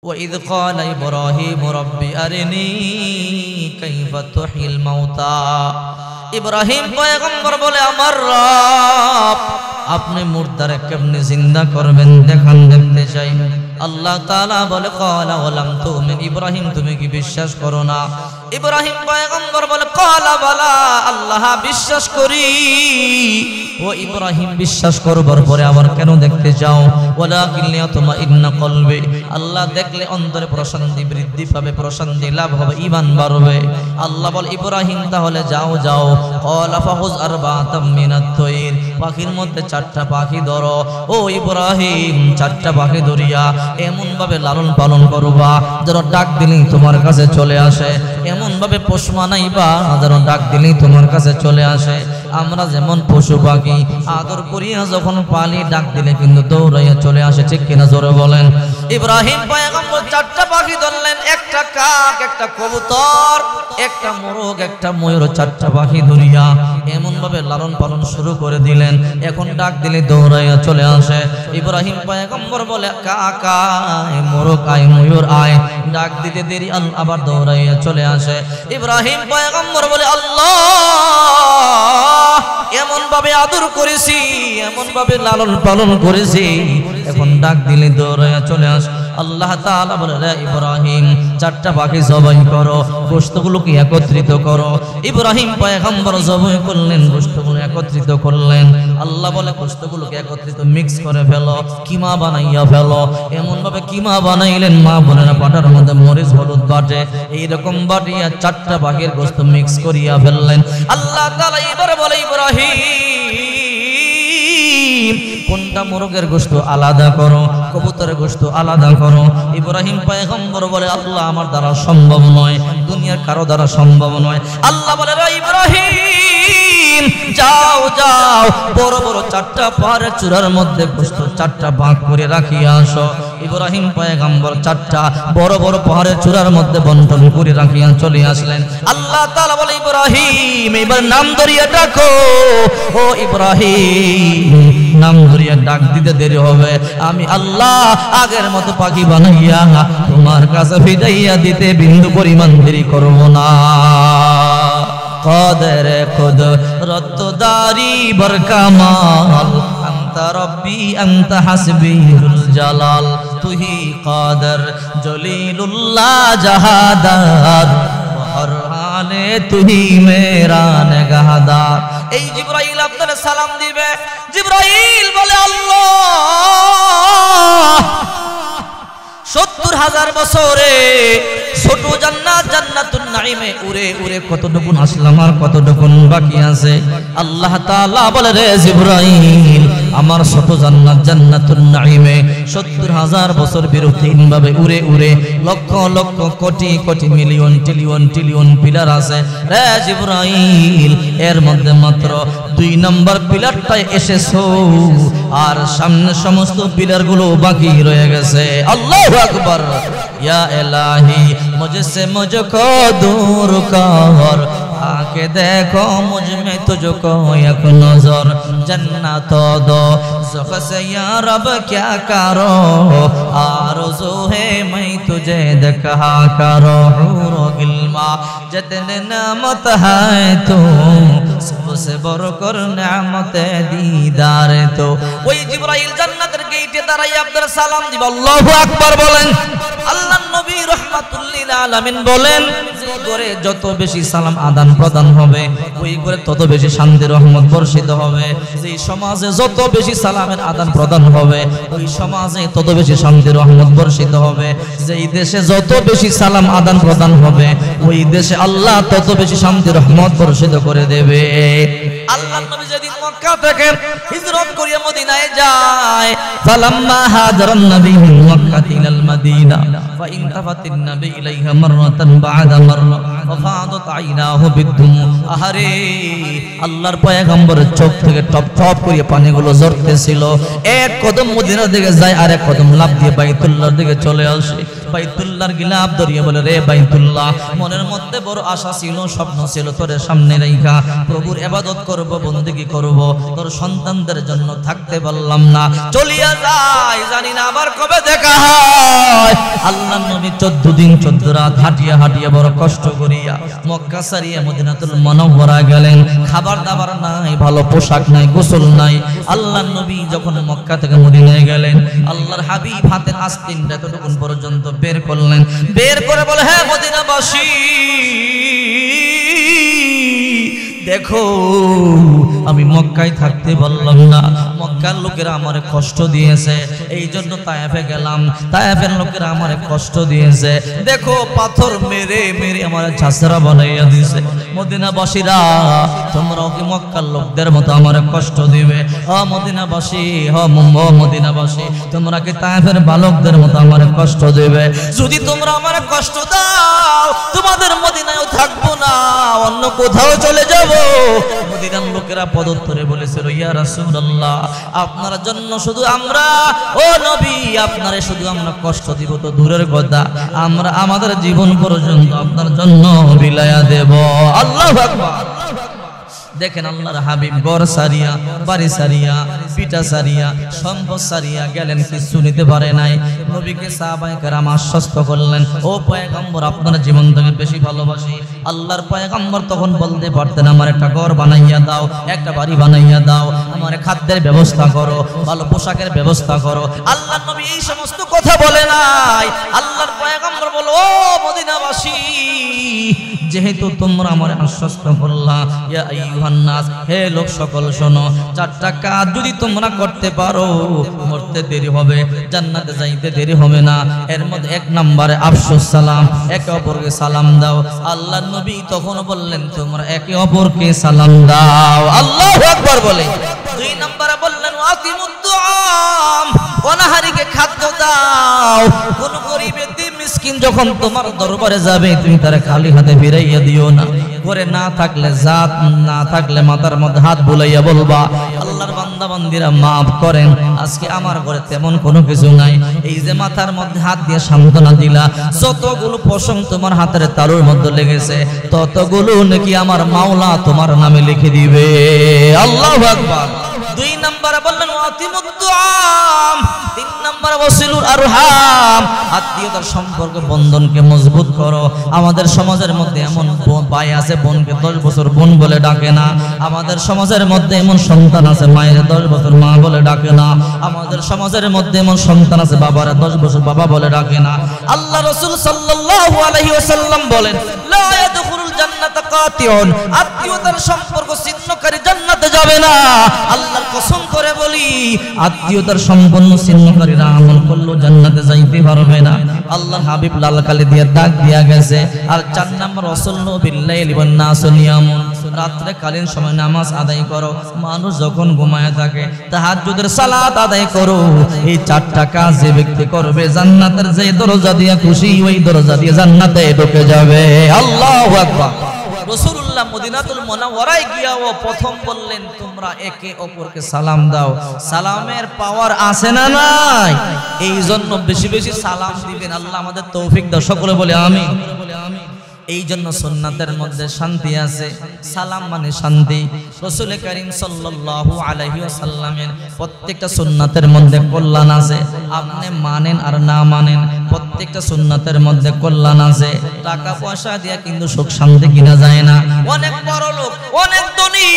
وإذ قال إبراهيم رب أرني كيف تحيي الموتى ইব্রাহিম পয়গম্বর বলে আমার রব আপনি মুর্দারে কেমনে জিন্দা করবেন দেখান দেখতে চাই। আল্লাহ তাআলা বলে ক্বালা ওয়ালাম তুমিন ইব্রাহিম তুমি কি বিশ্বাস করো না? ইব্রাহিম পয়গম্বর বলে ক্বালা বালা আল্লাহ বিশ্বাস করি। ও ইব্রাহিম বিশ্বাস করবার পরে আবার কেন দেখতে যাও? ওয়ালাকিন লিয়াতমাইন্না কলবি আল্লাহ দেখলে অন্তরে প্রশান্তি বৃদ্ধি পাবে, প্রশান্তি লাভ হবে, ঈমান বাড়বে। আল্লাহ বলে ইব্রাহিম তাহলে যাও যাও ক্বালা ফাহুজ আরবাতাম মিনাত তায়র পাখির মধ্যে চারটা পাখি ধরো। ও ইব্রাহিম চারটা পাখি ধরিয়া এমন ভাবে লালন পালন করবা যেন ডাক দিলেই তোমার কাছে চলে আসে, এমন ভাবে পোষ মানাইবা যেন ডাক দিলেই তোমার কাছে চলে আসে। আমরা যেমন পশু পাখি আদর করিয়া যখন পালি ডাক দিলে কিন্তু দৌড়াইয়া চলে আসে, ঠিক কিনা জোরে বলেন। ইব্রাহিম পয়গম্বর চারটা পাখি ধরলেন, একটা কাক, একটা কবুতর, একটা মোরগ, একটা ময়ূর, চারটা পাখি ধরিয়া এমন ভাবে লালন পালন শুরু করে দিলেন, এখন ডাক দিলে দৌড়াইয়া চলে আসে। ইব্রাহিম পয়গম্বর বলে কাক আয়, মোরগ আয়, ময়ূর আয়, ডাক দিতে দেরি আবার দৌড়াইয়া চলে আসে। ইব্রাহিম পয়গম্বর বলে আল্লাহ এমন ভাবে আদর করেছি, এমন ভাবে লালন পালন করেছি, এখন ডাক দিলে দৌড়াইয়া চলে আস। আল্লাহ তাআলা বলে রে ইব্রাহিম চারটা পাখি জবাই করো, গোশতগুলোকে একত্রিত করো। ইব্রাহিম পয়গম্বর জবাই করলেন, গোশতগুলো একত্রিত করলেন। আল্লাহ বলে গোশতগুলোকে একত্রিত মিক্স করে ফেলো, কিমা বানাইয়া ফেলো। এমন ভাবে কিমা বানাইলেন মা বোনেরা পাটার মধ্যে মরিচ হলুদ বাটে এইরকম বাটিয়া চারটা পাখির গোশত মিক্স করিয়া ফেললেন। আল্লাহ তাআলা এবারে বলে ইব্রাহিম কোনটা মোরগের গোশত আলাদা করো, কবুতরের গোশত আলাদা করো। ইব্রাহিম পয়গম্বর বলে আল্লাহ আমার দ্বারা সম্ভব নয়, দুনিয়ার কারো দ্বারা সম্ভব নয়। আল্লাহ বলে রে ইব্রাহিম যাও যাও বড় বড় চারটা পাহাড়ের চূড়ার মধ্যে গোশত চারটা ভাগ করে রাখিয়া আসো। ইব্রাহিম পয়গম্বর চারটা বড় বড় পাহাড়ের চূড়ার মধ্যে বন্টন করে রাখিয়া চলে আসলেন। আল্লাহ তাআলা বলে ইব্রাহিম এবার নাম ধরিয়া ডাকো। ও ইব্রাহিম নাম ধরিয়া ডাক দিতে দেরি হবে, আমি আল্লাহ আগের মতো পাখি বানাইয়া তোমার কাছে ফিরাইয়া দিতে বিন্দু পরিমাণ দেরি করব না। কাদের কুদরত দারি বরকামাল আনতা রব্বি আনতা হাসবিহুল জালাল তুহি কাদের জলিলুল্লাহ জাহাদার হর হালে তুহি মেরা নিগাহদার। এই জিবরাইল আপনার সালাম দিবে, জিবরাইল বলে আল্লাহ ৭০,০০০ বছরে ছোট জান্নাত জান্নাতুন নাঈমে উড়ে উড়ে কতটুকু আসলাম আর কতটুকু বাকি আছে। আল্লাহ তাআলা বলে রে জিবরাইল আমার ছোট জান্নাত জান্নাতুন নাঈমে ৭০,০০০ বছর বিরতিহীন ভাবে উড়ে উড়ে lakh lakh crore crore million trillion trillion pillar আছে রে জিবরাইল, এর মধ্যে মাত্র ২ নম্বর পিলারটাই এসেছো আর সামনে সমস্ত পিলারগুলো বাকি রয়ে গেছে। আল্লাহু আকবার। या इलाही मुझसे मुझको दूर कर आके देखो मुझ में तुझको एक नजर जन्नत दो ज़ुख से या रब क्या करो आरज़ू है मैं तुझे देखा करो हूरो गिल्मा जितने नेमत है तू सबसे बढ़कर नेमत दीदार तो। ওই জিবরাইল জান্নাতের গেটে দাঁড়াইয়া আপনার সালাম দিবে। আল্লাহু আকবার বলেন। আল্লাহর নবী রাহমাতুল লিল আলামিন বলেন যে ঘরে যত বেশি সালাম আদান প্রদান হবে ওই ঘরে তত বেশি শান্তি রহমত বর্ষিত হবে। যে সমাজে যত বেশি সালামের আদান প্রদান হবে ওই সমাজে তত বেশি শান্তি রহমত বর্ষিত হবে। যেই দেশে যত বেশি সালাম আদান প্রদান হবে ওই দেশে আল্লাহ তত বেশি শান্তি রহমত বর্ষিত করে দেবে। আল্লাহর নবী যেদিন মক্কা থেকে হিজরত করিয়া মদিনায় যায় ফালাম্মা হাজারান নবী মিন মক্কা ইলাল মাদিনা ফাইনতাফাতিন নবী ইলাইহা মাররাতান বা'দা মাররা ফাফাদাত আইনাহু বিদ্দুমু। আহারে আল্লাহর পয়গম্বরের চোখ থেকে টপ টপ করে পানিগুলো ঝরতেছিল। এক কদম মদিনার দিকে যায় আর এক কদম লাফ দিয়ে বাইতুল্লাহর দিকে চলে আসে। বাইতুল্লাহর গিলাফ ধরিয়ে বলে, রে বাইতুল্লাহ, মনের মধ্যে বড় আশা ছিল, স্বপ্ন ছিল, তোর সামনে রাইখা প্রভুর ইবাদত করব, বন্দেগী করব, তোর সন্তানদের জন্য থাকতে পারলাম না, চলিয়া যাই, জানি না আবার কবে দেখা হয়। আল্লাহর নবী 14 দিন 14 রাত হাঁটিয়া হাঁটিয়া বড় কষ্ট করিয়া মক্কা ছাড়িয়া মদিনাতুল মুনাওয়ারা গেলেন। খাবার দাবার নাই, ভালো পোশাক নাই, গোসল নাই। আল্লাহর নবী যখন মক্কা থেকে মদিনায় গেলেন, আল্লাহর হাবিব হাতের আস্তিনটা এতটুকুন পর্যন্ত বের করলেন, বের করে বলে, হ্যাঁ মদিনাবাসী, দেখো আমি মক্কায় থাকতে পারলাম না, মক্কার লোকেরা আমারে কষ্ট দিয়েছে, এই জন্য তায়েফে গেলাম, তায়েফের লোকেরা আমারে কষ্ট দিয়েছে, দেখো পাথর মেরে মেরে আমারে ঝাঁসরা বানাইয়া দিয়েছে। মদিনাবাসীরা, তোমরাও কি মক্কার লোকদের মতো আমারে কষ্ট দিবে? মদিনাবাসী, মদিনাবাসী, তোমরা কি তায়েফের বালকদের মতো আমারে কষ্ট দিবে? যদি তোমরা আমারে কষ্ট দাও, তোমাদের মদিনায়ও থাকবো না, অন্য কোথাও চলে যাব। মদিনার লোকেরা পদত্তরে বলেছিল, ইয়া রাসূলুল্লাহ, আপনার জন্য শুধু আমরা, ও নবী, আপনারে শুধু আমরা কষ্ট দিব তো দূরের কথা, আমরা আমাদের জীবন পর্যন্ত আপনার জন্য বিলায়া দেব। আল্লাহু আকবার। দেখেন আল্লাহর হাবিব ঘর সারিয়া, বাড়ি সারিয়া, পিঠা সারিয়া, সম্পদ সারিয়া গেলেন, কিছু নিতে পারে নাই। নবীকে সাহাবায়ে কেরাম আশ্বস্ত করলেন, ও পয়গম্বর, আপনার জীবন থেকে বেশি ভালোবাসি। আল্লাহর পয়গম্বর তখন বলতে পারতেন, আমার একটা ঘর বানাইয়া দাও, একটা বাড়ি বানাইয়া দাও, আমার খাদ্যের ব্যবস্থা করো, ভালো পোশাকের ব্যবস্থা করো। আল্লাহর নবী এই সমস্ত কথা বলে নাই। আল্লাহর পয়গম্বর বলো, ও মদিনাবাসী, যেহেতু তোমরা আমার আশ্বস্ত করলা, ইয়া আইয়ুহান নাস, হে লোক সকল শোনো, 4টা কাজ যদি তোমরা করতে পারো, মরতে দেরি হবে, জান্নাতে যাইতে দেরি হবে না। এর মধ্যে 1 নম্বরে আফসুস সালাম, একে অপরকে সালাম দাও। আল্লাহর নবী তখন বললেন, তোমরা একে অপরকে সালাম দাও। আল্লাহু আকবার বলে। 2 নম্বরে বললেন, ওয়াতিমুদ দুআম, অনাহারীকে খাদ্য দাও। কোন গরীব এতিম মিসকিন যখন তোমার দরবারে যাবে, তুমি তারে খালি হাতে ফিরাইয়া দিও না। ঘরে না থাকলে, জাত না থাকলে মাথার মধ্যে হাত বুলাইয়া বলবা, আল্লাহর বান্দা বান্দিরা মাফ করেন, আজকে আমার ঘরে তেমন কোনো কিছু নাই। এই যে মাথার মধ্যে হাত দিয়ে সান্ত্বনা দিলা, যতগুলো পশম তোমার হাতের তালুর মধ্যে লেগেছে, ততগুলো নাকি আমার মাওলা তোমার নামে লিখে দিবে। আল্লাহু আকবার। 2 নম্বরে বললেন, ওয়াতিমুদ দুআম। 3 নম্বরে ওয়াসিলুল আরহাম, আত্মীয়তার সম্পর্ক বন্ধনকে মজবুত করো। আমাদের সমাজের মধ্যে এমন ভাই আছে, বোনকে 10 বছর বোন বলে ডাকে না। আমাদের সমাজের মধ্যে এমন সন্তান আছে, মায়ের 10 বছর মা বলে ডাকে না। আমাদের সমাজের মধ্যে এমন সন্তান আছে, বাবারা 10 বছর বাবা বলে ডাকে না। আল্লাহ রাসূল সাল্লাল্লাহু আলাইহি ওয়াসাল্লাম বলেন, লা ইয়াদখুলুল জান্নাতা কাতিউন, আত্মীয়তার সম্পর্ক ছিন্নকারী জান্নাতে যাবে না। আল্লাহর কসম করে বলি, আত্মীয়তার সম্পন্ন ছিন্নকারীরা আমল করলেও জান্নাতে যাইতে পারবে না। আল্লাহর হাবিব লাল কালি দিয়ে দাগ দিয়া গেছে। আর 4 নম্বর, ওয়াসাল্লু বিল্লাইলি ওয়ান নাসু নিয়ামুন, রাত্রে কালীন সময় নামাজ আদায় করো। মানুষ যখন ঘুমায় থাকে, তাহাজ্জুদের সালাত আদায় করো। এই 4টা কাজ যে ব্যক্তি করবে, জান্নাতের যে দরজা দিয়ে খুশি, ওই দরজা দিয়ে জান্নাতে ঢুকে যাবে। আল্লাহু আকবার। রাসূলুল্লাহ মদিনাতুল মুনাওয়ারায় গিয়াও প্রথম বললেন, তোমরা একে অপরকে সালাম দাও। সালামের পাওয়ার আছে না নাই? এই জন্য বেশি বেশি সালাম দিবেন। আল্লাহ আমাদের তৌফিক দাও, সকলে বলে আমিন। এই জন্য সুন্নাতের মধ্যে শান্তি আছে। সালাম মানে শান্তি। রাসূল করিম সাল্লাল্লাহু আলাইহি ওয়াসাল্লামের প্রত্যেকটা সুন্নাতের মধ্যে কল্যাণ আছে। আপনি মানেন আর না মানেন, প্রত্যেকটা সুন্নাতের মধ্যে কল্যাণ আছে। টাকা পয়সা দিয়া কিন্তু সুখ শান্তি কিনা যায় না। অনেক বড় লোক, অনেক ধনী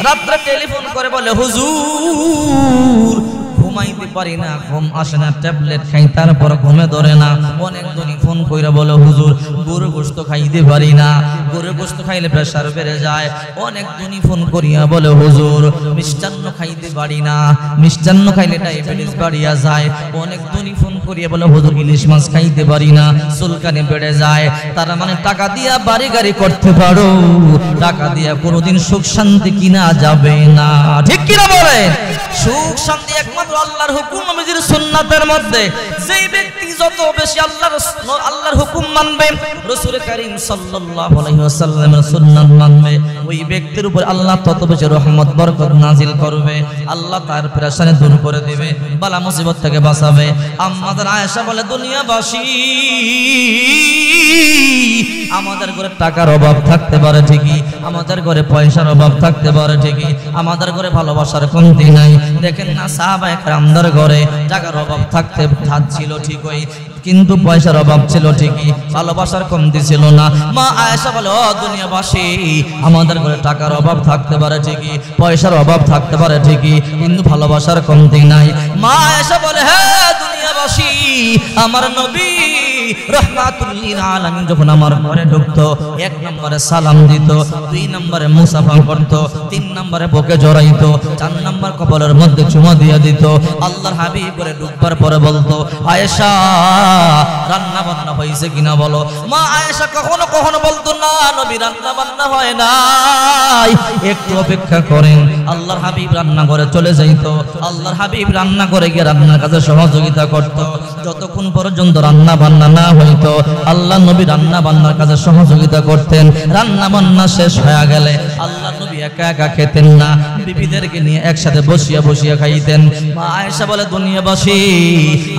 রাত্রে টেলিফোন করে বলে, হুজুর ঘুমাইতে পারি না, ঘুম আসে না, ট্যাবলেট খাই তারপর ঘুমে ধরে না। অনেক ধনী ফোন কইরা বলে, হুজুর গরুর গোশত খাইতে পারি না, গরুর গোশত খাইলে প্রেসার বেড়ে যায়। অনেক ধনী ফোন করিয়া বলে, হুজুর মিষ্টান্ন খাইতে পারি না, মিষ্টান্ন খাইলে ডায়াবেটিস বাড়িয়া যায়। অনেক ধনী ফোন করিয়া বলে, হুজুর ইলিশ মাছ খাইতে পারি না, চুলকানি বেড়ে যায়। তারা মানে টাকা দিয়া বাড়ি গাড়ি করতে পারো, টাকা দিয়ে কোনোদিন সুখ শান্তি কিনা যাবে না। ঠিক কিনা বলেন? সুখ শান্তি একমাত্র আল্লাহর হুকুম নবীজির সুন্নাতের মধ্যে। যেই ব্যক্তি যত বেশি আল্লাহর হুকুম মানবে, রাসূল কারীম সাল্লাল্লাহু আলাইহি ওয়াসাল্লামের সুন্নাত মানবে, ওই ব্যক্তির উপর আল্লাহ তত বেশি রহমত বরকত নাজিল করবে। আল্লাহ তার পেরেশানি দূর করে দিবে, বালা মুসিবত থেকে বাঁচাবে। আম্মাজান আয়েশা বলে, দুনিয়াবাসী, আমাদের ঘরে টাকার অভাব থাকতে পারে ঠিকই, আমাদের ঘরে পয়সার অভাব থাকতে পারে ঠিকই, আমাদের ঘরে ভালোবাসার কমতি নাই। দেখেন না, সাহাবায়ে কেরামদের ঘরে টাকার অভাব থাকতে ছিল ঠিকই, কিন্তু পয়সার অভাব ছিল ঠিকই, ভালোবাসার কমতি ছিল না। মা আয়েশা বলে, ও দুনিয়াবাসী, আমাদের ঘরে টাকার অভাব থাকতে পারে ঠিকই, পয়সার অভাব থাকতে পারে ঠিকই, কিন্তু ভালোবাসার কমতি নাই। মা আয়েশা বলে, হে দুনিয়াবাসী, আমার নবী রাহমাতুল লিল আলামিন যখন আমার ঘরে ঢুকতো, এক নম্বরে সালাম দিত, দুই নম্বরে মুসাফা করত, তিন নম্বরে বুকে জড়াইতো, চার নম্বর কপালের মধ্যে চুমা দিয়ে দিত। আল্লাহর হাবিব করে ঢুকবার পরে বলতো, আয়েশা, রান্না বান্না হয়েছে কিনা বলো। মা আয়েশা কখনো কখনো বলতো, না নবী, রান্না বান্না হয় নাই, একটু অপেক্ষা করেন। আল্লাহর হাবিব রান্না করে চলে যাইতো। আল্লাহর হাবিব রান্না করে গিয়ে রান্নার কাজে সহযোগিতা করত। যতক্ষণ পর্যন্ত রান্না বান্না না হইতো, আল্লাহ নবী রান্না বান্নার কাজে সহযোগিতা করতেন। রান্না বান্না শেষ হয়ে গেলে আল্লাহ নবী একা একা খেতেন না, বিবিদেরকে নিয়ে একসাথে বসিয়া বসিয়া খাইতেন। মা আয়েশা বলে, দুনিয়াবাসী,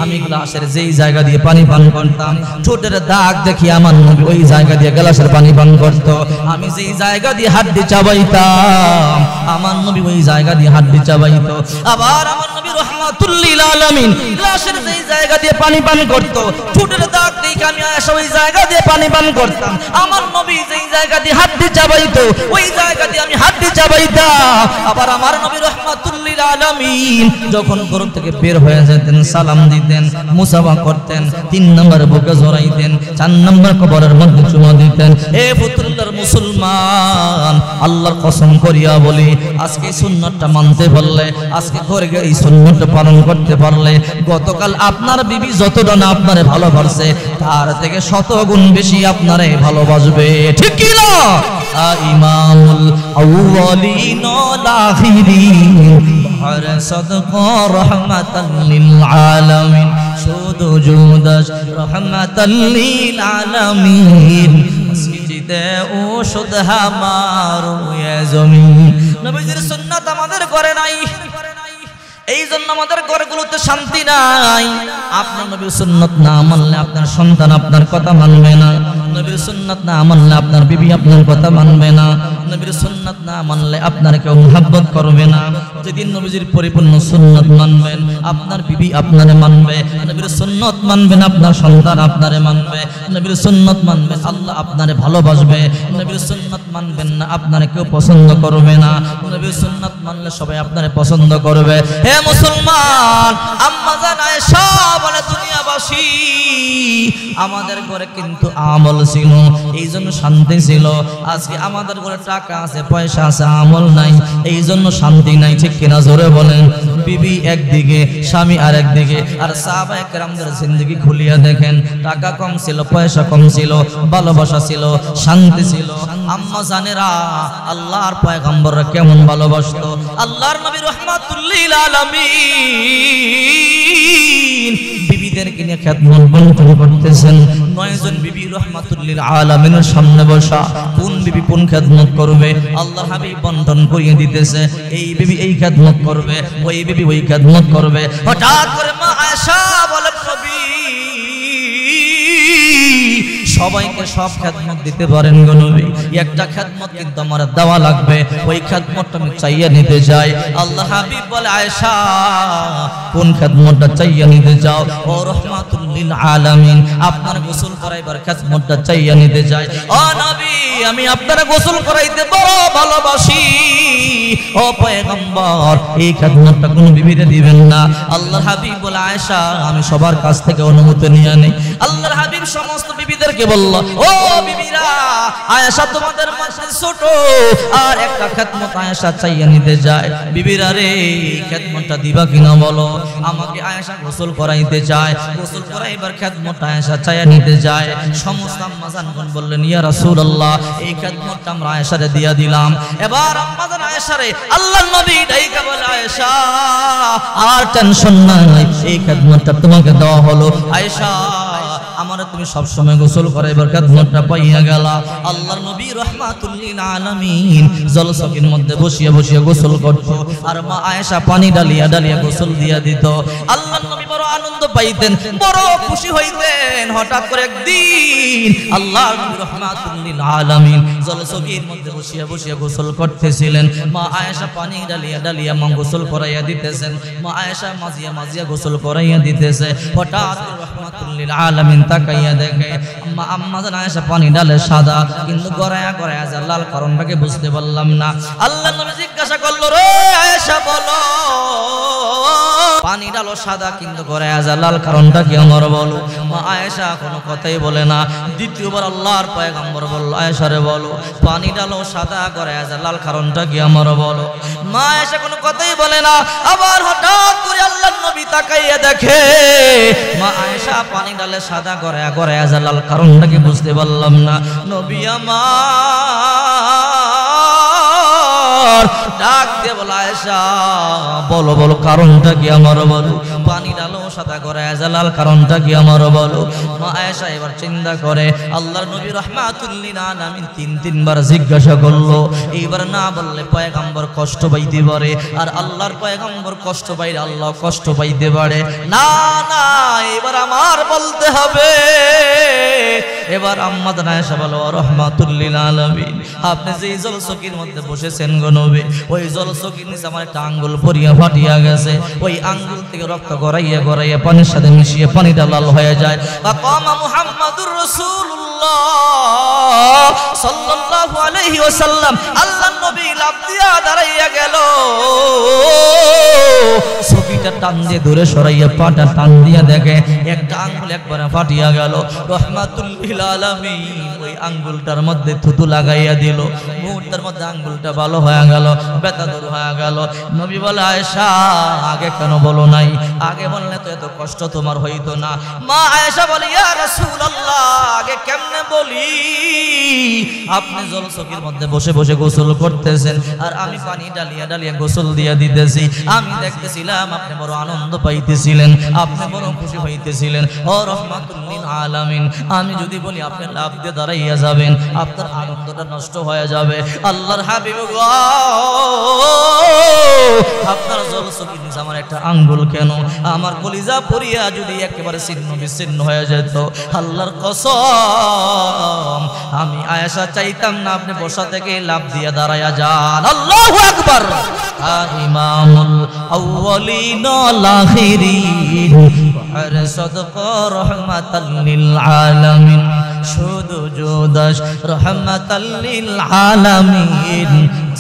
আমি গ্লাসের যেই জায়গা দিয়ে পানি পান করতাম, ঠোঁটের দাগ দেখি আমার নবী ওই জায়গা দিয়ে গ্লাসের পানি পান করত। আমি যেই জায়গা দিয়ে হাড্ডি চাবাইতাম, আমার নবী ওই জায়গা দিয়ে হাড্ডি চাবাইতো। আবার আমার নবী রাহমাতুল লিল আলামিন গ্লাসের যেই জায়গা দিয়ে পানি পান করত, ঠোঁটের দাগ দেখে আমি আয়েশা ওই জায়গা দিয়ে পানি পান করতাম। আমার নবী যেই জায়গা দিয়ে হাড্ডি চাবাইতো, ওই জায়গা দিয়ে আমি হাড্ডি চাবাইতাম। আবার আমার নবী রাহমাতুল লিল আলামিন যখন ঘর থেকে বের হয়ে যেতেন, সালাম দিতেন, মুসাফা করতেন, তিন নম্বর বুকে জড়াইতেন, চার নম্বর কবরের মধ্যে চুমা দিতেন। হে পুত্রদের মুসলমান, আল্লাহর কসম করিয়া বলি, আজকে সুন্নাতটা মানতে পারলে, আজকে ঘরে গিয়ে এই সুন্নাতটা পালন করতে পারলে, গতকাল আপনার বিবি যতটা না আপনারে ভালোবাসে, তার থেকে 100 গুণ বেশি আপনারে ভালোবাসবে। ঠিক কি না? ইমামুল আউয়ালিন ওয়াল আখিরিন, বাহর সাদকা রাহমাতাল লিল আলামিন, শুধু জুদাস রাহমাতাল লিল আলামিন, মসজিদে ও শুধ হামারো ইয়া জমিন। নবীজির সুন্নাত আমাদের করে নাই, এই জন্য আমাদের ঘরগুলোতে শান্তি নাই। আপনার নবীর সুন্নাত না মানলে আপনার সন্তান আপনার কথা মানবে না, নবীর সুন্নাত না মানলে আপনার বিবি আপনার কথা মানবে না, নবীর সুন্নাত না মানলে আপনার কেউ মুহাব্বত করবে না। যেদিন নবীজির পরিপূর্ণ সুন্নাত মানবেন, আপনার বিবি আপনারে মানবে, নবীর সুন্নাত মানবেন, আপনার সন্তান আপনারে মানবে, নবীর সুন্নাত মানবেন, আল্লাহ আপনারে ভালোবাসবে। নবীর সুন্নাত মানবেন না, আপনারে কেউ পছন্দ করবে না, নবীর সুন্নাত মানলে সবাই আপনারে পছন্দ করবে। হে মুসলমান, আম্মা জান আয়েশা বলে, দুনিয়াবাসী, আমাদের ঘরে কিন্তু আমল ছিল, এই জন্য শান্তি ছিল। আজকে আমাদের ঘরে টাকা আছে, পয়সা আছে, আমল নাই, এই জন্য শান্তি নাই। ঠিক কিনা? জোরে বলেন। বিবি একদিকে, স্বামী আর একদিকে। আর সাহাবায়ে কেরামদের জিন্দেগি খুলিয়া দেখেন, টাকা কম ছিল, পয়সা কম ছিল, ভালোবাসা ছিল, শান্তি ছিল। আম্মা জানেরা আল্লাহর পয়গম্বররা কেমন ভালোবাসতো। আল্লাহর নবী রাহমাতুল লিল আলামিন বিবিদেরকে নিয়ে খেদমত বন্টন করতেছেন। 9 জন বিবি রাহমাতুল লিল আলামিনের সামনে বসা, কোন বিবি কোন খেদমত করবে আল্লাহর হাবিব বন্টন করিয়ে দিতেছে। এই বিবি এই খেদমত করবে, ওই বিবি ওই খেদমত করবে। হঠাৎ করে মা আয়েশা বলে, নবী, সবাইকে সব খেদমত দিতে পারেন গো নবী, একটা খেদমত কিন্তু আমার দেওয়া লাগবে, ওই খেদমতটা আমি চাইয়া নিতে চাই। আল্লাহ হাবিব বলে, আয়েশা, কোন খেদমতটা চাইয়া নিতে চাও? ও রাহমাতুল লিল আলামিন, আপনার গোসল করাইবার খেদমতটা চাইয়া নিতে চাই। ও নবী, আমি আপনার গোসল করাইতে বড় ভালোবাসি। ও পয়গম্বর, এই খেদমতটা কোন বিবিরে দিবেন না। আল্লাহর হাবিব বলে, আয়েশা, আমি সবার কাছ থেকে অনুমতি নিয়ে নেই। আল্লাহর হাবিব সমস্ত বিবিদেরকে বলল, ও বিবিরা, আয়েশা তোমাদের মাঝে ছোট, আর একটা খেদমত আয়েশা চাইয়া নিতে যায়। বিবিরা রে, খেদমতটা দিবা কিনা বলো। আমাকে আয়েশা গোসল করাইতে চায়, গোসল করাই এবার খেদমত আয়েশা চাইয়া নিতে যায়। সমস্ত আম্মাজানগণ বললেন ইয়া রাসূলুল্লাহ এই খেদমতটা আমরা আয়েশারে দিয়া দিলাম। এবার আম্মাজান আয়েশারে আল্লাহর নবী ডাইকা বলে আয়েশা আর টেনশন নাই, এই খেদমতটা তোমাকে দেওয়া হলো। আয়েশা আমারে তুমি সব সময় গোসল করাইবার খেদমতটা পাইয়া গেলা। আল্লাহর নবী রাহমাতুল লিল আলামিন জলসকির মধ্যে বসিয়া বসিয়া গোসল করত আর মা আয়েশা পানি ডালিয়া ডালিয়া গোসল দিয়া দিত। আল্লাহর নবী বড় আনন্দ পাইতেন, বড় খুশি হইতেন। হঠাৎ করে একদিন আল্লাহর নবী রাহমাতুল লিল আলামিন জলসকির মধ্যে বসিয়া বসিয়া গোসল করতেছিলেন। মা আয়েশা পানি ডালিয়া ডালিয়া মা গোসল করাইয়া দিতেছেন। মা আয়েশা মাজিয়া মাজিয়া গোসল করাইয়া দিতেছে। হঠাৎ রাহমাতুল লিল আলামিন তাকাইয়া দেখে আম্মাজান আয়েশা পানি ডালে সাদা, কিন্তু গড়ায়া গড়ায়া যা লাল কারণটাকে বুঝতে পারলাম না। আল্লাহর নবী জিজ্ঞাসা করলো রে আয়েশা বলো পানি ডালো সাদা কিন্তু গড়ায়া যা লাল কারণটা কি আমার বলো। মা আয়েশা কোনো কথাই বলে না। দ্বিতীয়বার আল্লাহর পয়গম্বর বলল আয়েশা রে বলো পানি ডালো সাদা গড়ায়া যা লাল কারণটা কি আমার বলো। মা আয়েশা কোনো কথাই বলে না। আবার হঠাৎ করে আল্লাহর নবী তাকাইয়া দেখে মা আয়েশা পানি ডালে সাদা গড়ায়া গড়ায়া যা লাল কারণটা কি বুঝতে পারলাম না। নবী আমার ডাক দিয়ে বলে আয়েশা বলো বলো কারণটা কি আমার বলো। পানি ডালো সাদা গড়ায়া যা লাল কারণটা কি আমার বলো। মা আয়েশা এবার চিন্তা করে আল্লাহর নবী রাহমাতুল লিল আলামিন তিনবার জিজ্ঞাসা করলো। এইবার না বললে পয়গম্বর কষ্ট পাইতে পারে, আর আল্লাহর পয়গম্বর কষ্ট পাইলে আল্লাহ কষ্ট পাইতে পারে। না না এবার আমার বলতে হবে। এবার আম্মাজান আয়েশা বলো রাহমাতুল লিল আলামিন আপনি যে জলসকির মধ্যে বসেছেন গো নবী, ওই জলসকির নিচে আমার একটা আঙ্গুল পরিয়া ফাটিয়া গেছে। ওই আঙ্গুল থেকে রক্ত গড়াইয়া গড়াইয়া পানির সাথে মিশিয়ে পানিটা লাল হয়ে যায়। ফাকামা মুহাম্মাদুর রাসূলুল্লাহ সাল্লাল্লাহু আলাইহি ওয়াসাল্লাম আল্লাহর নবী লাফ দিয়া দাঁড়াইয়া গেল। সকিটা টান দিয়ে দূরে সরাইয়া পাটা টান দিয়া দেখে একটা আঙ্গুল একবারে ফাটিয়া গেল। রাহমাতুল লিল আলামিন ওই আঙ্গুলটার মধ্যে থুতু লাগাইয়া দিল। মুহূর্তের মধ্যে আঙ্গুলটা ভালো হয়ে গেল, ব্যথা দূর হয়ে গেল। নবী বলে আয়েশা আগে কেন বলো নাই, আগে বললে তো এত কষ্ট তোমার হইতো না। মা আয়েশা বলে ইয়া রাসূলুল্লাহ আগে কেমনে বলি, আপনি জলসকির মধ্যে বসে বসে গোসল করতেছেন আর আমি পানি ডালিয়া ডালিয়া গোসল দিয়া দিতেছি। আমি দেখতেছিলাম আপনি বড় আনন্দ পাইতেছিলেন, আপনি বড় খুশি হইতেছিলেন। ও রাহমাতুল লিল আলামিন আমি যদি বলি আপনি লাভ দিয়ে দাঁড়াইয়া যাবেন, আপনার আনন্দটা নষ্ট হয়ে যাবে। আল্লাহর হাবিব গো আপনার জলসকির নিচে আমার একটা আঙ্গুল কেন, আমার কলিজা পড়িয়া যদি একেবারে ছিন্ন বিচ্ছিন্ন হয়ে যেত। আল্লাহর কসম আমি আয়েশা চাইতাম না আপনি বসা থেকে লাভ দিয়ে দাঁড়াইয়া যান। আল্লাহু আকবার। ইমামুল আউয়ালিন ওয়াল আখিরিন আর সাদকা রাহমাতাল লিল আলামিন শুধু জুদাস রাহমাতাল লিল আলামিন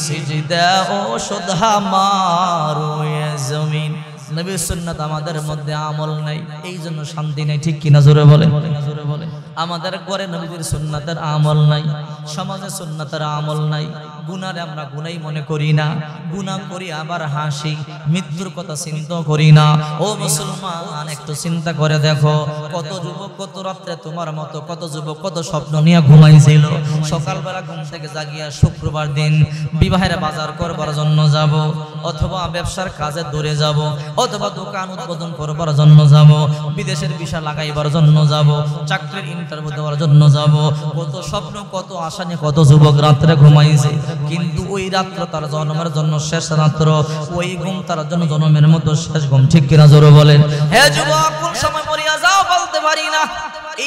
সিজদা ও শুধা মারো এ জমিন। নবীর সুন্নাত আমাদের মধ্যে আমল নাই, এই জন্য শান্তি নাই। ঠিক কিনা জোরে বলেন। আমাদের ঘরে নবীর সুন্নাতের আমল নাই, সমাজে সুন্নাতের আমল নাই। গুনারে আমরা গুনাই মনে করি না, গুনাহ করি আবার হাসি, মৃত্যুর কথা চিন্তা করি না। ও মুসলমান একটু চিন্তা করে দেখো কত যুবক কত রাত্রে তোমার মতো কত যুবক কত স্বপ্ন নিয়ে ঘুমাইছিল। সকালবেলা ঘুম থেকে জাগিয়া শুক্রবার দিন বিবাহের বাজার করবার জন্য যাব, অথবা ব্যবসার কাজে দূরে যাব, অথবা দোকান উদ্বোধন করবার জন্য যাব, বিদেশের ভিসা লাগাইবার জন্য যাব, চাকরির ইন্টারভিউ দেওয়ার জন্য যাব। কত স্বপ্ন কত আশা নিয়ে কত যুবক রাত্রে ঘুমাইছে, কিন্তু ওই রাত্র তার জন্মের জন্য শেষ রাত্র, ওই ঘুম তার জন্য জন্মের মতো শেষ ঘুম। ঠিক কিনা জোরে বলেন। হে যুবক কোন সময় মরিয়া যাও বলতে পারি না।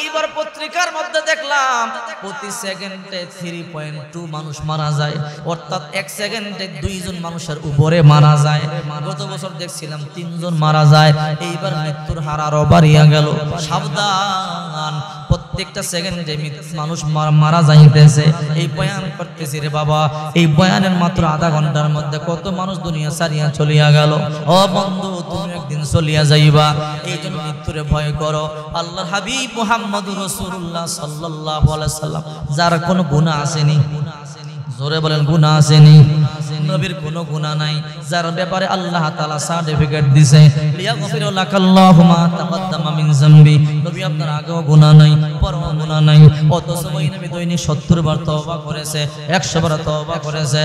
এইবার পত্রিকার মধ্যে দেখলাম প্রতি সেকেন্ডে 3.2 মানুষ মারা যায়, অর্থাৎ 1 সেকেন্ডে 2 জন মানুষের উপরে মারা যায়। গত বছর দেখছিলাম 3 জন মারা যায়। এইবার মৃত্যুর হার আরো বাড়িয়া গেল। সাবধান, প্রত্যেকটা সেকেন্ডে মানুষ মারা যাইতেছে। এই বয়ান করতেছি রে বাবা, এই বয়ানের মাত্র আধা ঘন্টার মধ্যে কত মানুষ দুনিয়া ছাড়িয়া চলিয়া গেল। ও বন্ধু তুমি একদিন চলিয়া যাইবা, এই জন্য মৃত্যুরে ভয় করো। আল্লাহর হাবিব মুহাম্মদুর রাসূলুল্লাহ সাল্লাল্লাহু আলাইহি সাল্লাম যার কোনো গুনাহ আসেনি, জোরে বলেন গুনাহ আসেনি, নবীর কোনো গুনাহ নাই, যার ব্যাপারে আল্লাহ তাআলা সার্টিফিকেট দিয়েছে লিয়াগফির লাকাল্লাহু মা তাকাদ্দামা মিন যামবি। নবী আপনার আগেও গুনাহ নাই, পরেও গুনাহ নাই, অথচ ওই নবী দৈনিক 70 বার তওবা করেছে, 100 বার তওবা করেছে।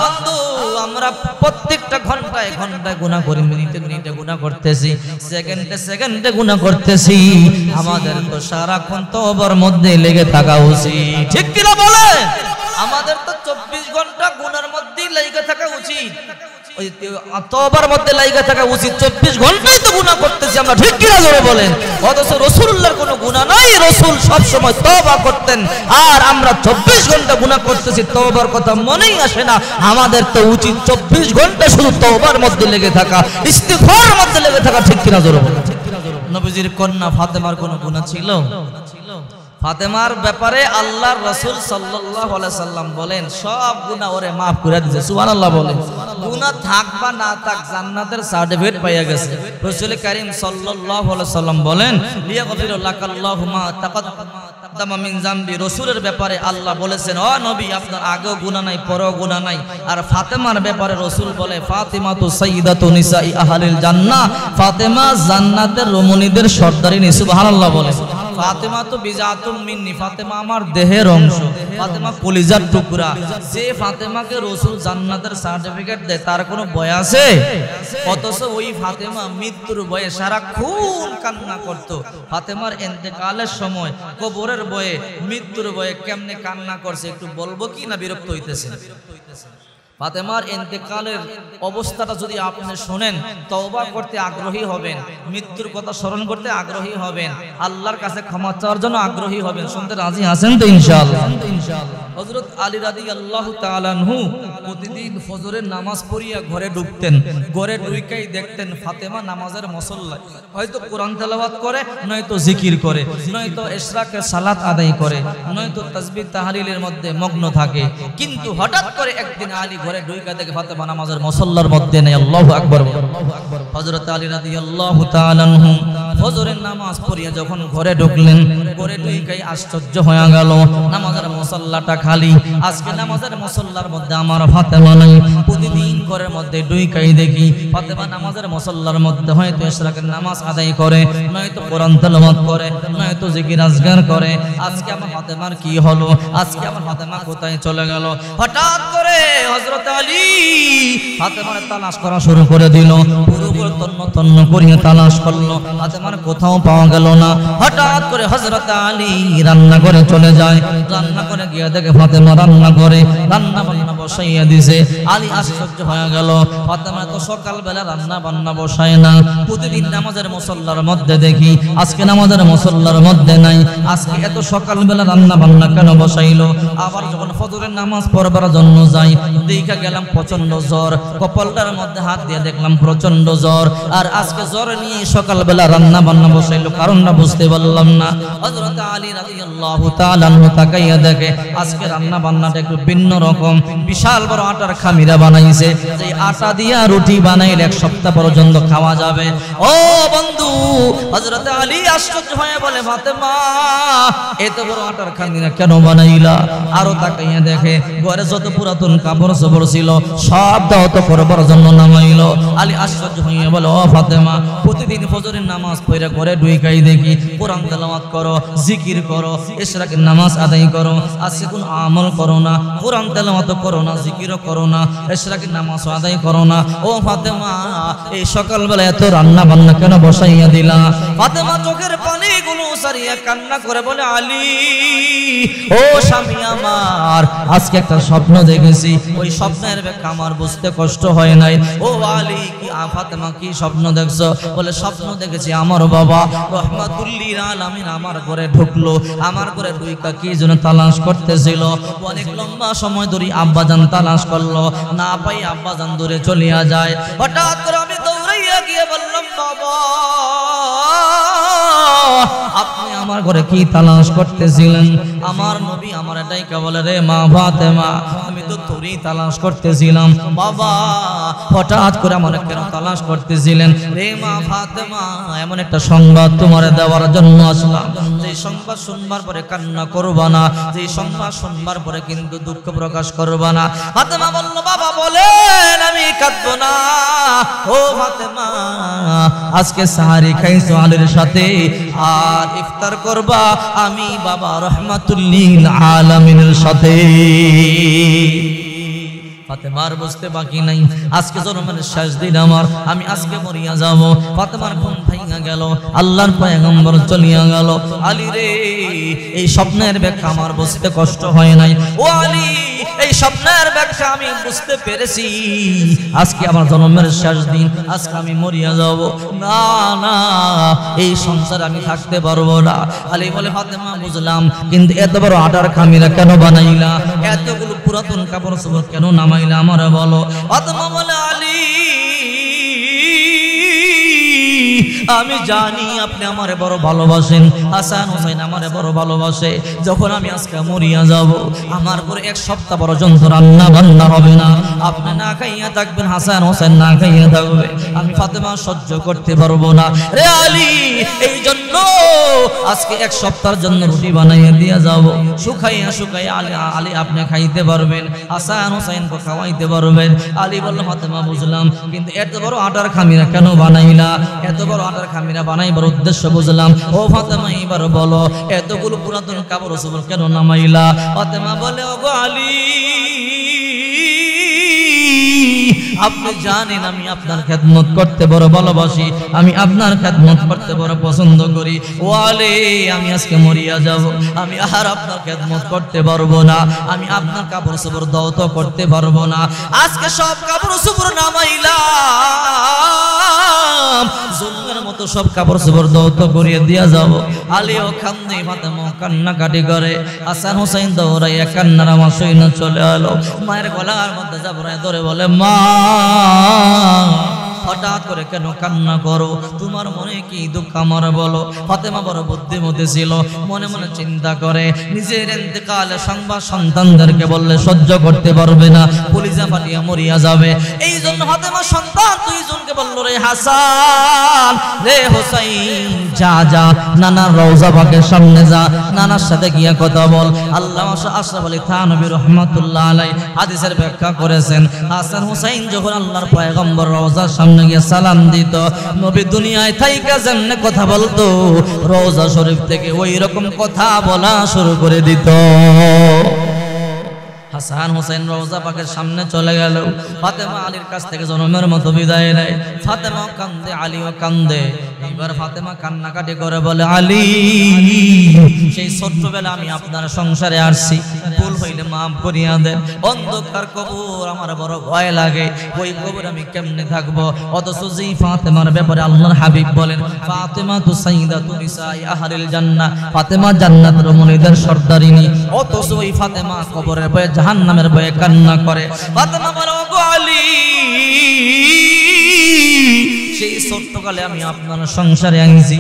বন্ধু, আমরা প্রত্যেকটা ঘন্টায় ঘন্টায় গুনাহ করি, মিনিটে মিনিটে গুনাহ করতেছি, সেকেন্ডে সেকেন্ডে গুনাহ করতেছি। আমাদের তো সারাক্ষণ তওবার মধ্যে লেগে থাকা উচিত, ঠিক কি না বলেন? আমাদের তো 24 ঘন্টা গুনার মধ্যেই লেগে থাকা উচিত, ওই তওবার মধ্যে লেগে থাকা উচিত। 24 ঘন্টাই তো গুনাহ করতেছি আমরা, ঠিক কি না জোরে বলেন? অথচ রাসূলুল্লাহর কোনো গুনাহ নাই, রাসূল সব সময় তওবা করতেন, আর আমরা 24 ঘন্টা গুনাহ করতেছি, তওবার কথা মনেই আসে না। আমাদের তো উচিত 24 ঘন্টা শুধু তওবার মধ্যে লেগে থাকা, ইস্তিগফারের মধ্যে লেগে থাকা, ঠিক কি না জোরে বলেন? নবীজির কন্যা ফাতেমার কোনো গুনাহ ছিল? ফাতেমার ব্যাপারে আল্লাহর রাসূল সাল্লাল্লাহু আলাইহি সাল্লাম বলেন সব গুনাহ ওরে maaf করে দিয়েছে। সুবহানাল্লাহ বলেন। গুনাহ থাক বা না থাক জান্নাতের সার্টিফিকেট পাইয়া গেছে। রাসূল কারীম সাল্লাল্লাহু আলাইহি সাল্লাম বলেন লিয়াগফির লাকাল্লাহু মা তাকাদ্দামা মিন যামবি। রাসূলের ব্যাপারে আল্লাহ বলেছেন ও নবী আপনার আগেও গুনাহ নাই, পরেও গুনাহ নাই। আর ফাতেমার ব্যাপারে রাসূল বলে ফাতিমাতু সাইয়্যিদাতু নিসাই আহলিল জান্নাহ, ফাতেমা জান্নাতের রমণীদের সর্দারিনী। সুবহানাল্লাহ বলেন। ফাতেমা তো বিজাতুম মিন্নি, ফাতেমা আমার দেহের অংশ, ফাতেমা কলিজার টুকরা। যে ফাতেমাকে রাসূল জান্নাতের সার্টিফিকেট দেয় তার কোনো ভয় আছে? অথচ ওই ফাতেমা মৃত্যুর ভয়ে সারাক্ষণ কান্না করত। ফাতেমার ইন্তেকালের সময় কবরের ভয়ে, মৃত্যুর ভয়ে কেমনে কান্না করছে একটু বলবো কি না বিরক্ত হইতেছে? ফাতেমার ইন্তেকালের অবস্থাটা যদি আপনি শুনেন তওবা করতে আগ্রহী হবেন, মৃত্যুর কথা স্মরণ করতে আগ্রহী হবেন, আল্লাহর কাছে ক্ষমা চাওয়ার জন্য আগ্রহী হবেন। শুনতে রাজি আছেন তো ইনশাআল্লাহ? হযরত আলী রাদিয়াল্লাহু তাআলা আনহু প্রতিদিন ফজরের নামাজ পড়িয়া ঘরে ঢুকতেন, ঘরে ঢুকেই দেখতেন ফাতেমা নামাজের মুসল্লায় হয়তো কোরআন তেলাওয়াত করে, নয়তো জিকির করে, নয়তো ইশরাকের সালাত আদায় করে, নয়তো তাসবিহ তাহলিলের মধ্যে মগ্ন থাকে। কিন্তু হঠাৎ করে একদিন আলী ঘরে ঢুকে দেখে ফাতেমা নামাজের মুসল্লার মধ্যে নেই। আল্লাহু আকবার। হযরত আলী রাদিয়াল্লাহু তাআলা আনহু ফজরের নামাজ পড়িয়া যখন ঘরে ঢুকলেন, ঘরে ঢুকেই আশ্চর্য হয়ে গেল, নামাজের মুসল্লাটা খালি। আজকে নামাজের মুসল্লার মধ্যে আমার ফাতেমা নাই। প্রতিদিন ঘরের মধ্যে ঢুকেই দেখি ফাতেমা নামাজের মুসল্লার মধ্যে হয়তো ইশরাকের নামাজ আদায় করে, নয়তো কোরআন তেলাওয়াত করে, নয়তো জিকির আজকার করে। আজকে আমার ফাতেমার কি হলো? আজকে আমার ফাতেমা কোথায় চলে গেল? হঠাৎ করে হযরত আলী ফাতেমার তালাশ করা শুরু করে দিল, পুরো তন্ন তন্ন করিয়া তালাশ করলো, ফাতেমার কোথাও পাওয়া গেল না। হঠাৎ করে হযরত আলী রান্না করে চলে যায়, রান্না করে গিয়ে দেখে ফাতেমা রান্না করে, রান্না বান্না বসাইয়া দিছে। আলী আশ্চর্য হয়ে গেল, ফাতেমা তো সকালবেলা রান্না বান্না বসায় না, প্রতিদিন নামাজের মুসল্লার মধ্যে দেখি, আজকে নামাজের মুসল্লার মধ্যে নাই, আজকে এত সকালবেলা রান্না বান্না কেন বসাইলো? আবার যখন ফজরের নামাজ পড়বার জন্য যাই, দেখা গেলাম প্রচন্ড জ্বর, কপালটার মধ্যে হাত দিয়ে দেখলাম প্রচন্ড জ্বর। আর আজকে জ্বর নিয়ে সকালবেলা রান্না বান্না বসাইলো, কারণটা বুঝতে পারলাম না। হযরত আলী রাদিয়াল্লাহু তাআলা আনহু তাকাইয়া দেখে আজকে রান্না বান্নাটা একটু ভিন্ন রকম। বিশাল বড় আটার খামিরা বানাইছে, যে আটা দিয়া রুটি বানাইলে 1 সপ্তাহ পর্যন্ত খাওয়া যাবে। ও বন্ধু, হযরত আলী আশ্চর্য হয়ে বলে ফাতেমা এত বড় আটার খামিরা কেন বানাইলা? আরো তাকাইয়া দেখে ঘরে যত পুরাতন কাপড় চোপড় ছিল সব দাও তো করবার জন্য নামাইলো। আলী আশ্চর্য হয়ে বলে ও ফাতেমা প্রতিদিন ফজরের নামাজ পড়ে ঘরে ঢুকাই দেখি কোরআন তেলাওয়াত করো, জিকির করো, ইশরাকের নামাজ আদায় করো, আজকে কোন আমল করো না, কোরআন তেলাওয়াত করো না, জিকিরও করো না, ইশরাকের নামাজ আদায় করো না। ও ফাতেমা এই সকালবেলা এত রান্না বান্না কেন বসাইয়া দিলা? ফাতেমা চোখের পানিগুলো সারিয়া কান্না করে বলে আলী ও স্বামী আমার, আজকে একটা স্বপ্ন দেখেছি, ওই স্বপ্নের ব্যাখ্যা আমার বুঝতে কষ্ট হয় নাই। ও আলী কি ফাতেমা কি স্বপ্ন দেখছো? বলে স্বপ্ন দেখেছি আমার বাবা রাহমাতুল লিল আলামিন আমার ঘরে ঢুকলো, আমার ঘরে ঢুইকা কি যেন তালাশ করতেছিল। অনেক লম্বা সময় ধরে আব্বাজান তালাশ করলো, না পাই আব্বাজান দূরে চলিয়া যায়। হঠাৎ করে আমি দৌড়াইয়া গিয়ে বললাম বাবা আপনি আমার ঘরে কি তালাশ করতেছিলেন? আমার নবী আমার এটাই বলে, রে মা ফাতেমা, আমি তো তোরই তালাশ করতেছিলাম। বাবা, হঠাৎ করে আমার কেন তালাশ করতেছিলেন? রে মা ফাতেমা, এমন একটা সংবাদ তোমার দেওয়ার জন্য আসলাম, যে সংবাদ শুনবার পরে কান্না করবা না, যে সংবাদ শুনবার পরে কিন্তু দুঃখ প্রকাশ করবা না। ফাতেমা বলল, বাবা বলেন, আমি কাঁদবো না। ও ফাতেমা, আজকে সাহারি খাইছো আলীর সাথে, আর ইফতার করবা আমি বাবা রহমাতুল লিল আলামিনের সাথে। ফাতেমার বুঝতে বাকি নাই, আজকে জন্মের শেষ দিন আমার, আমি আজকে মরিয়া যাব। ফাতেমার ঘুম ভাঙা গেল, আল্লাহর পয়গম্বর চলিয়া গেল। আলী রে, এই স্বপ্নের ব্যাখ্যা আমার বুঝতে কষ্ট হয় নাই। ও আলী, এই স্বপ্নের ব্যাখ্যা আমি বুঝতে পেরেছি। আজকে আমার জন্মের শেষ দিন, আজকে আমি মরিয়া যাব। না না, এই সংসারে আমি থাকতে পারবো না। আলী বলে, ফাতেমা বুঝলাম, কিন্তু এত বড় আটার খামিরা কেন বানাইলা? এতগুলো পুরাতন কাপড় চোপড় কেন নামাইলা আমার বলো? ফাতেমা বলে, আলী, আমি জানি আপনি আমারে বড় ভালোবাসেন, হাসান হোসেন আমারে বড় ভালোবাসে। যখন আমি আজকে মরিয়া যাব, আমার পরে এক সপ্তাহ পর্যন্ত রান্না বান্না হবে না, আপনি না খাইয়া থাকবেন, হাসান হোসেন না খাইয়া থাকবে। আমি ফাতেমা সহ্য করতে পারবো না রে আলী, এই জন্য আজকে এক সপ্তাহের জন্য রুটি বানাইয়া দিয়া যাব, শুকাইয়া শুকাইয়া আলী আপনি খাইতে পারবেন, হাসান হোসেনকে খাওয়াইতে পারবেন। আলী বলল, ফাতেমা বুঝলাম, কিন্তু এত বড় আটার খামিরা কেন বানাইলা? এত বড় আটার খামিরা বানাইবার উদ্দেশ্য বুঝলাম। ও ফাতেমা, এবার বলো, এতগুলো পুরাতন কাপড় চোপড় কেন নামাইলা? ফাতেমা বলে, ওগো আলী, আপনি জানেন আমি আপনার খেদমত করতে বড় ভালোবাসি, আমি আপনার খেদমত করতে বড় পছন্দ করি। ও আলী, আমি আজকে মরিয়া যাব, আমি আর আপনার খেদমত করতে পারবো না, আমি আপনার কাপড় চোপড় দৌত করতে পারবো না। আজকে সব কাপড় চোপড় নামাইলাম, জুলমের মতো সব কাপড় চোপড় দৌত করিয়ে দিয়া যাব। আলীও কান্দে, ফাতেমা কান্নাকাটি করে। হাসান হোসেন দৌড়াইয়া কান্নার আমার সৈন্য চলে এলো। মায়ের গলার মধ্যে জাবরায় ধরে বলে, মা, হঠাৎ করে কেন কান্না করো? তোমার মনে কি দুঃখ আমার বলো? ফাতেমা বড় বুদ্ধিমতী ছিল, মনে মনে চিন্তা করে, নিজের ইন্তেকালের সংবাদ সন্তানদেরকে বললে সহ্য করতে পারবে না, কলিজা ফাটিয়া মরিয়া যাবে। এই জন্য ফাতেমা সন্তান দুইজনকে বলল, রে হাসান, রে হোসাইন, যা যা নানার রওজা পাকের সামনে যা, নানার সাথে গিয়া কথা বল। আল্লামা আশরাফ আলী থানভী রাহমাতুল্লাহ আলাইহি হাদিসের ব্যাখ্যা করেছেন, হাসান হোসাইন যখন আল্লাহর পয়গম্বর রওজার সামনে গিয়ে সালাম দিত, নবী দুনিয়ায় থাইকা যেমনে কথা বলতো, রওজা শরীফ থেকে ওই রকম কথা বলা শুরু করে দিত। হাসান হোসেন রওজা পাকের সামনে চলে গেল। ফাতেমা আলীর কাছ থেকে জনমের মতো বিদায় নেয়। ফাতেমা কান্দে, আলীও কান্দে। এবার ফাতেমা কান্নাকাটি করে বলে, আলী, সেই ছোট্টবেলা আমি আপনার সংসারে আসছি, ভুল হইলে মাফ করিয়া দেন। অন্ধকার কবর আমার বড় ভয় লাগে, ওই কবর আমি কেমনে থাকবো? অথচ যেই ফাতেমার ব্যাপারে আল্লাহর হাবিব বলেন, ফাতেমা তু সাইয়্যিদাতু নিসাই আহলিল জান্নাহ, ফাতেমা জান্নাতের রমণীদের সর্দারিনী। অথচ ওই ফাতেমা কবরের ভয়ে, জাহান্নামের ভয়ে কান্না করে। ফাতেমা বলে, ওগো আলী, সেই ছোট্টকালে আমি আপনার সংসারে আইছি,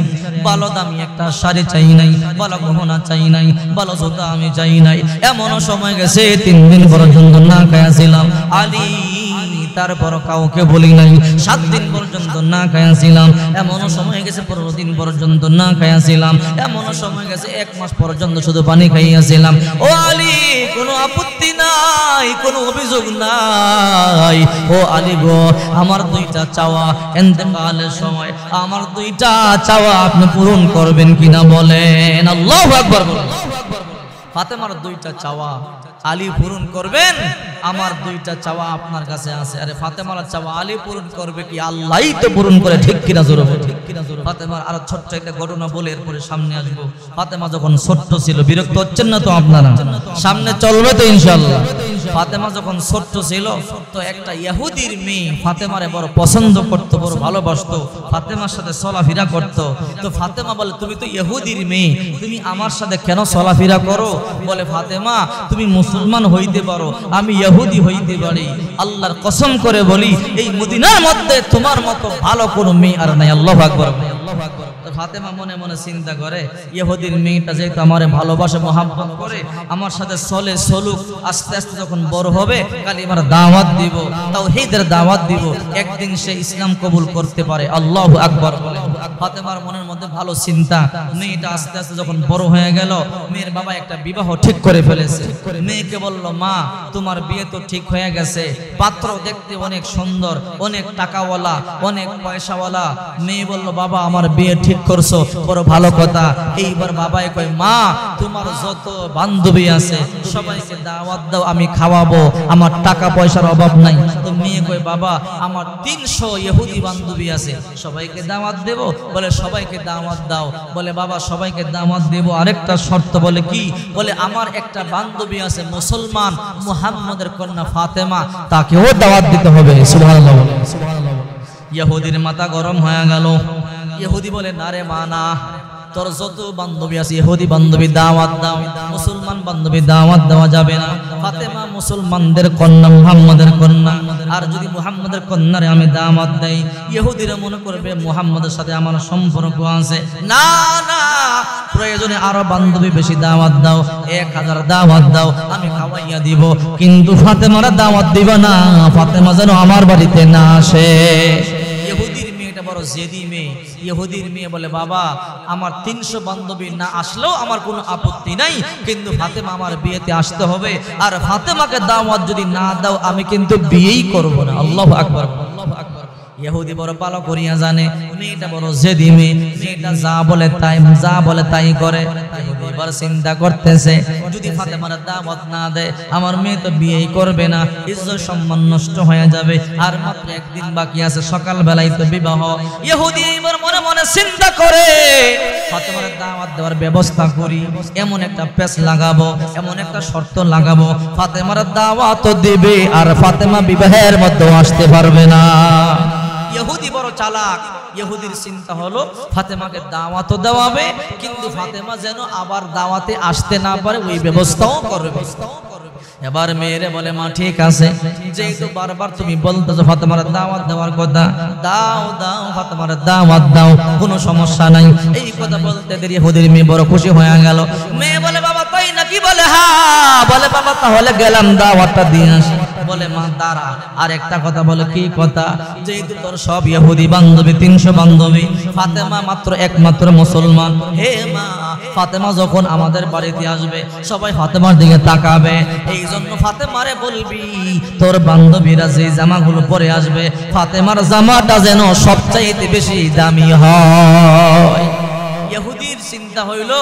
ভালো দামি একটা শাড়ি চাই নাই, ভালো গহনা চাই নাই, ভালো জুতা আমি চাই নাই। এমন সময় গেছে 3 দিন পর্যন্ত না খাইয়াছিলাম আলী, তারপর কাউকে বলি নাই। 7 দিন পর্যন্ত না খাইয়াছিলাম। এমন সময় গেছে 15 দিন পর্যন্ত না খাইয়াছিলাম। এমন সময় গেছে 1 মাস পর্যন্ত শুধু পানি খাইয়াছিলাম। ও আলী, কোনো আপত্তি নাই, কোনো অভিযোগ নাই। ও আলী গো, আমার 2টা চাওয়া, ইন্তেকালের সময় আমার 2টা চাওয়া আপনি পূরণ করবেন কিনা বলেন? আল্লাহু আকবার বলেন। ফাতেমার 2টা চাওয়া আলী পূরণ করবেন, আমার 2টা চাওয়া আপনার কাছে আছে। আরে ফাতেমার চাওয়া আলী পূরণ করবে কি? আল্লাহই তো পূরণ করে, ঠিক কিনা জোরে বলো, ঠিক কিনা জোরে। ফাতেমার আর ছোট্ট একটা ঘটনা বলে এরপরে সামনে আসবো। ফাতেমা যখন ছোট্ট ছিল, বিরক্ত হচ্ছেন না তো আপনারা? সামনে চলবে তো ইনশাআল্লাহ। ফাতেমা যখন ছোট্ট ছিল, তো একটা ইহুদির মেয়ে ফাতেমারে বড় পছন্দ করত, বড় ভালোবাসতো, ফাতেমার সাথে চলাফেরা করত। তো ফাতেমা বলে, তুমি তো ইহুদির মেয়ে, তুমি আমার সাথে কেন চলাফেরা করো? বলে, ফাতেমা তুমি মুসলমান হইতে পারো, আমি ইহুদি হইতে পারি, আল্লাহর কসম করে বলি এই মদিনার মধ্যে তোমার মতো ভালো কোনো মেয়ে আর নাই। আল্লাহু আকবার। ফাতেমা মনে মনে চিন্তা করে ইহুদির মেয়েটা যেহেতু আমারে ভালোবাসে মহাব্বত করে আমার সাথে চলে চলুক, আস্তে আস্তে যখন বড় হবে কালিমার দাওয়াত দিব, তাওহীদের দাওয়াত দিব, একদিন সে ইসলাম কবুল করতে পারে। আল্লাহু আকবার বলে। ফাতেমার মনের মধ্যে ভালো চিন্তা। মেয়েটা আস্তে আস্তে যখন বড় হয়ে গেল, মেয়ের বাবা একটা বিবাহ ঠিক করে ফেলেছে। মেয়েকে বলল, মা তোমার বিয়ে তো ঠিক হয়ে গেছে, পাত্র দেখতে অনেক সুন্দর, অনেক টাকাওয়ালা, অনেক পয়সাওয়ালা। মেয়ে বলল, বাবা আমার বিয়ে ঠিক করছো, বড় ভালো কথা। এইবার বাবাই কয়, মা তোমার যত বান্ধবী আছে সবাইকে দাওয়াত দাও, আমি খাওয়াবো, আমার টাকা পয়সার অভাব নাই। তো মেয়ে কয়, বাবা আমার 300 ইহুদি বান্ধবী আছে, সবাইকে দাওয়াত দেব? বলে সবাইকে দাওয়াত দাও। বলে বাবা সবাইকে দাওয়াত দেব, আরেকটা শর্ত। বলে কি? বলে আমার একটা বান্ধবী আছে মুসলমান, মুহাম্মদের কন্যা ফাতেমা, তাকেও দাওয়াত দিতে হবে। সুবহানাল্লাহ। ইহুদির মাথা গরম হয়ে গেল। ইহুদি বলে, না রে মা না, তোর যত বান্ধবী আছে ইহুদি বান্ধবী দাওয়াত দাও, মুসলমান বান্ধবী দাওয়াত দেওয়া যাবে না। ফাতেমা মুসলমানদের কন্যা, মুহাম্মদের কন্যা, আর যদি মুহাম্মদের কন্যারে আমি দাওয়াত দেই ইহুদিরা মনে করবে মুহাম্মদের সাথে আমার সম্পর্ক আছে। না না, প্রয়োজনে আরো বান্ধবী বেশি দাওয়াত দাও, 1000 দাওয়াত দাও, আমি খাওয়াইয়া দিব, কিন্তু ফাতেমার দাওয়াত দিবা না, ফাতেমা যেন আমার বাড়িতে না আসে। ইহুদির মেয়েটা বড় জেদি মেয়ে। ইহুদির মেয়ে বলে, বাবা আমার 300 বান্ধবী না আসলেও আমার কোনো আপত্তি নাই, কিন্তু ফাতেমা আমার বিয়েতে আসতে হবে, আর ফাতেমাকে দাওয়াত যদি না দাও আমি কিন্তু বিয়েই করব না। আল্লাহু আকবার, আল্লাহু আকবার। ইহুদি বড় ভালো করিয়া জানে মেয়েটা বড় জেদি মেয়ে, মেয়েটা যা বলে তাই করে। এবার চিন্তা করতেছে, যদি ফাতেমার দাওয়াত না দেয় আমার মেয়ে তো বিয়েই করবে না, ইজ্জত সম্মান নষ্ট হয়ে যাবে, আর মাত্র একদিন বাকি আছে, সকাল বেলায় তো বিবাহ। ইহুদি এবার মনে মনে চিন্তা করে ফাতেমার দাওয়াত দেওয়ার ব্যবস্থা করি, এমন একটা পেচ লাগাবো, এমন একটা শর্ত লাগাবো, ফাতেমার দাওয়াত দিবে আর ফাতেমা বিবাহের মধ্যে আসতে পারবে না। ইহুদি বড় চালাক। ইহুদির চিন্তা হলো ফাতেমাকে দাওয়াত দেওয়াবে, কিন্তু ফাতেমা যেন আবার দাওয়াতে আসতে না পারে ওই ব্যবস্থাও করবে। এবার মেয়েরে বলে, মা ঠিক আছে, যেহেতু বারবার তুমি বলতেছো ফাতেমার দাওয়াত দেওয়ার কথা, দাও দাও, ফাতেমার দাওয়াত দাও, কোনো সমস্যা নাই। এই কথা বলতে দেরি ইহুদির মেয়ে বড় খুশি হয়ে গেল। মেয়ে বলে, বাবা তাই নাকি? বলে হ্যাঁ। বলে বাবা তাহলে গেলাম, দাওয়াতটা দিয়ে আসি। বলে মা দাঁড়া, আর একটা কথা। বলে কি কথা? যেহেতু তোর সব ইহুদি বান্ধবী, 300 বান্ধবী, ফাতেমা মাত্র একমাত্র মুসলমান, হে মা ফাতেমা যখন আমাদের বাড়িতে আসবে সবাই ফাতেমার দিকে তাকাবে, এই জন্য ফাতেমারে বলবি তোর বান্ধবীরা যে জামাগুলো পরে আসবে ফাতেমার জামাটা যেন সবচাইতে বেশি দামি হয়। ইহুদির চিন্তা হইল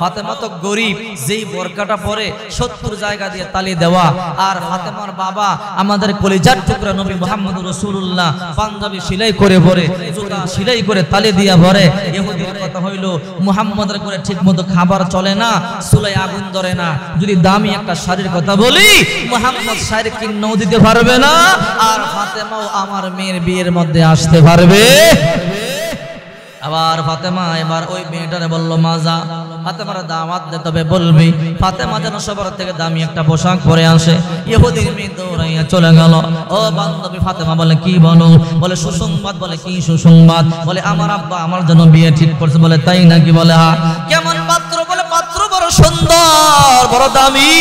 ফাতেমা তো গরিব, যেই বোরকাটা পরে 70 জায়গা দিয়ে তালি দেওয়া, আর ফাতেমার বাবা আমাদের কলিজার টুকরা নবী মুহাম্মদ রাসূলুল্লাহ পাঞ্জাবি সেলাই করে পরে, জুতা সেলাই করে তালি দিয়া ভরে। ইহুদির কথা হইল মুহাম্মদের করে ঠিকমতো খাবার চলে না, চুলায় আগুন ধরে না। যদি দামি একটা শাড়ির কথা বলি মুহাম্মদ শাড়ি কিনেও দিতে পারবে না, আর ফাতেমাও আমার মেয়ের বিয়ের মধ্যে আসতে পারবে। আবার ফাতেমা এবার ওই মেয়েটারে বলল, মা যা ফাতেমার দাওয়াত দে, তবে বলবি ফাতেমা যেন সবার থেকে দামি একটা পোশাক পরে আসে। ইহুদির মেয়ে দৌড়াইয়া চলে গেল। ও বান্ধবী ফাতেমা বলে, কি বলো? বলে সুসংবাদ। বলে কি সুসংবাদ? বলে আমার আব্বা আমার জন্য বিয়ে ঠিক করছে। বলে তাই নাকি? বলে হ্যাঁ। কেমন পাত্র? বলে পাত্র বড় সুন্দর, বড় দামি,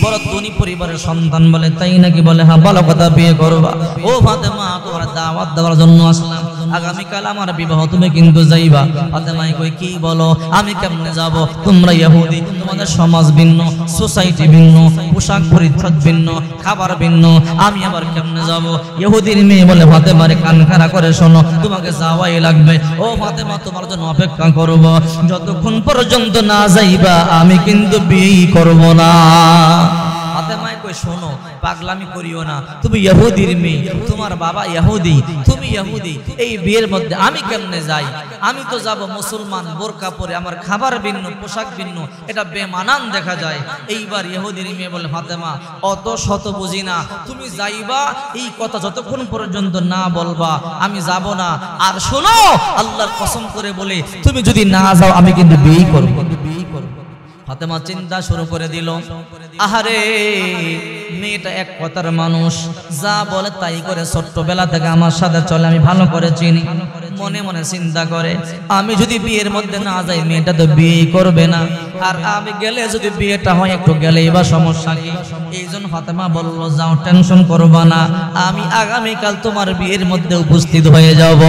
বড় ধনী পরিবারের সন্তান। বলে তাই নাকি? বলে হ্যাঁ। ভালো কথা, বিয়ে করবা। ও ফাতেমা তোমার দাওয়াত দেওয়ার জন্য আসলাম, আগামীকাল আমার বিবাহ, তুমি কিন্তু যাইবা। ফাতেমাই কই, কি বলো? আমি কেমনে যাব? তোমরা ইহুদি, তোমাদের সমাজ ভিন্ন, সোসাইটি ভিন্ন, পোশাক পরিচ্ছদ ভিন্ন, খাবার ভিন্ন, আমি আবার কেমনে যাব? ইহুদির মেয়ে বলে, ফাতেমারে কান খাড়া করে শোনো, তোমাকে যাওয়াই লাগবে। ও ফাতেমা তোমার জন্য অপেক্ষা করব, যতক্ষণ পর্যন্ত না যাইবা আমি কিন্তু বিয়ে করব না। ফাতেমাই কই, শোনো পাগলামি করিও না, তুমি ইহুদির মেয়ে, তোমার বাবা ইহুদি, তুমি ইহুদি, এই বিয়ের মধ্যে আমি কেমনে যাই? আমি তো যাব মুসলমান, বোরকা পরে, আমার খাবার ভিন্ন, পোশাক ভিন্ন, এটা বেমানান দেখা যায়। এইবার ইহুদির মেয়ে বলে, ফাতেমা অত শত বুঝি না, তুমি যাইবা, এই কথা যতক্ষণ পর্যন্ত না বলবা আমি যাব না। আর শোনো আল্লাহর কসম করে বলে, তুমি যদি না যাও আমি কিন্তু বিয়ে করব। ফাতেমা চিন্তা শুরু করে দিল, আহারে মেয়েটা এক কথার মানুষ, যা বলে তাই করে, ছোট্টবেলা থেকে আমার সাথে চলে, আমি ভালো করে চিনি। মনে মনে চিন্তা করে আমি যদি বিয়ের মধ্যে না যাই মেয়েটা তো বিয়ে করবে না, আর আমি গেলে যদি বিয়েটা হয় একটু গেলেই বা সমস্যা কি। এই জন্য ফাতেমা বলল যাও টেনশন করবা না, আমি আগামীকাল তোমার বিয়ের মধ্যে উপস্থিত হয়ে যাব।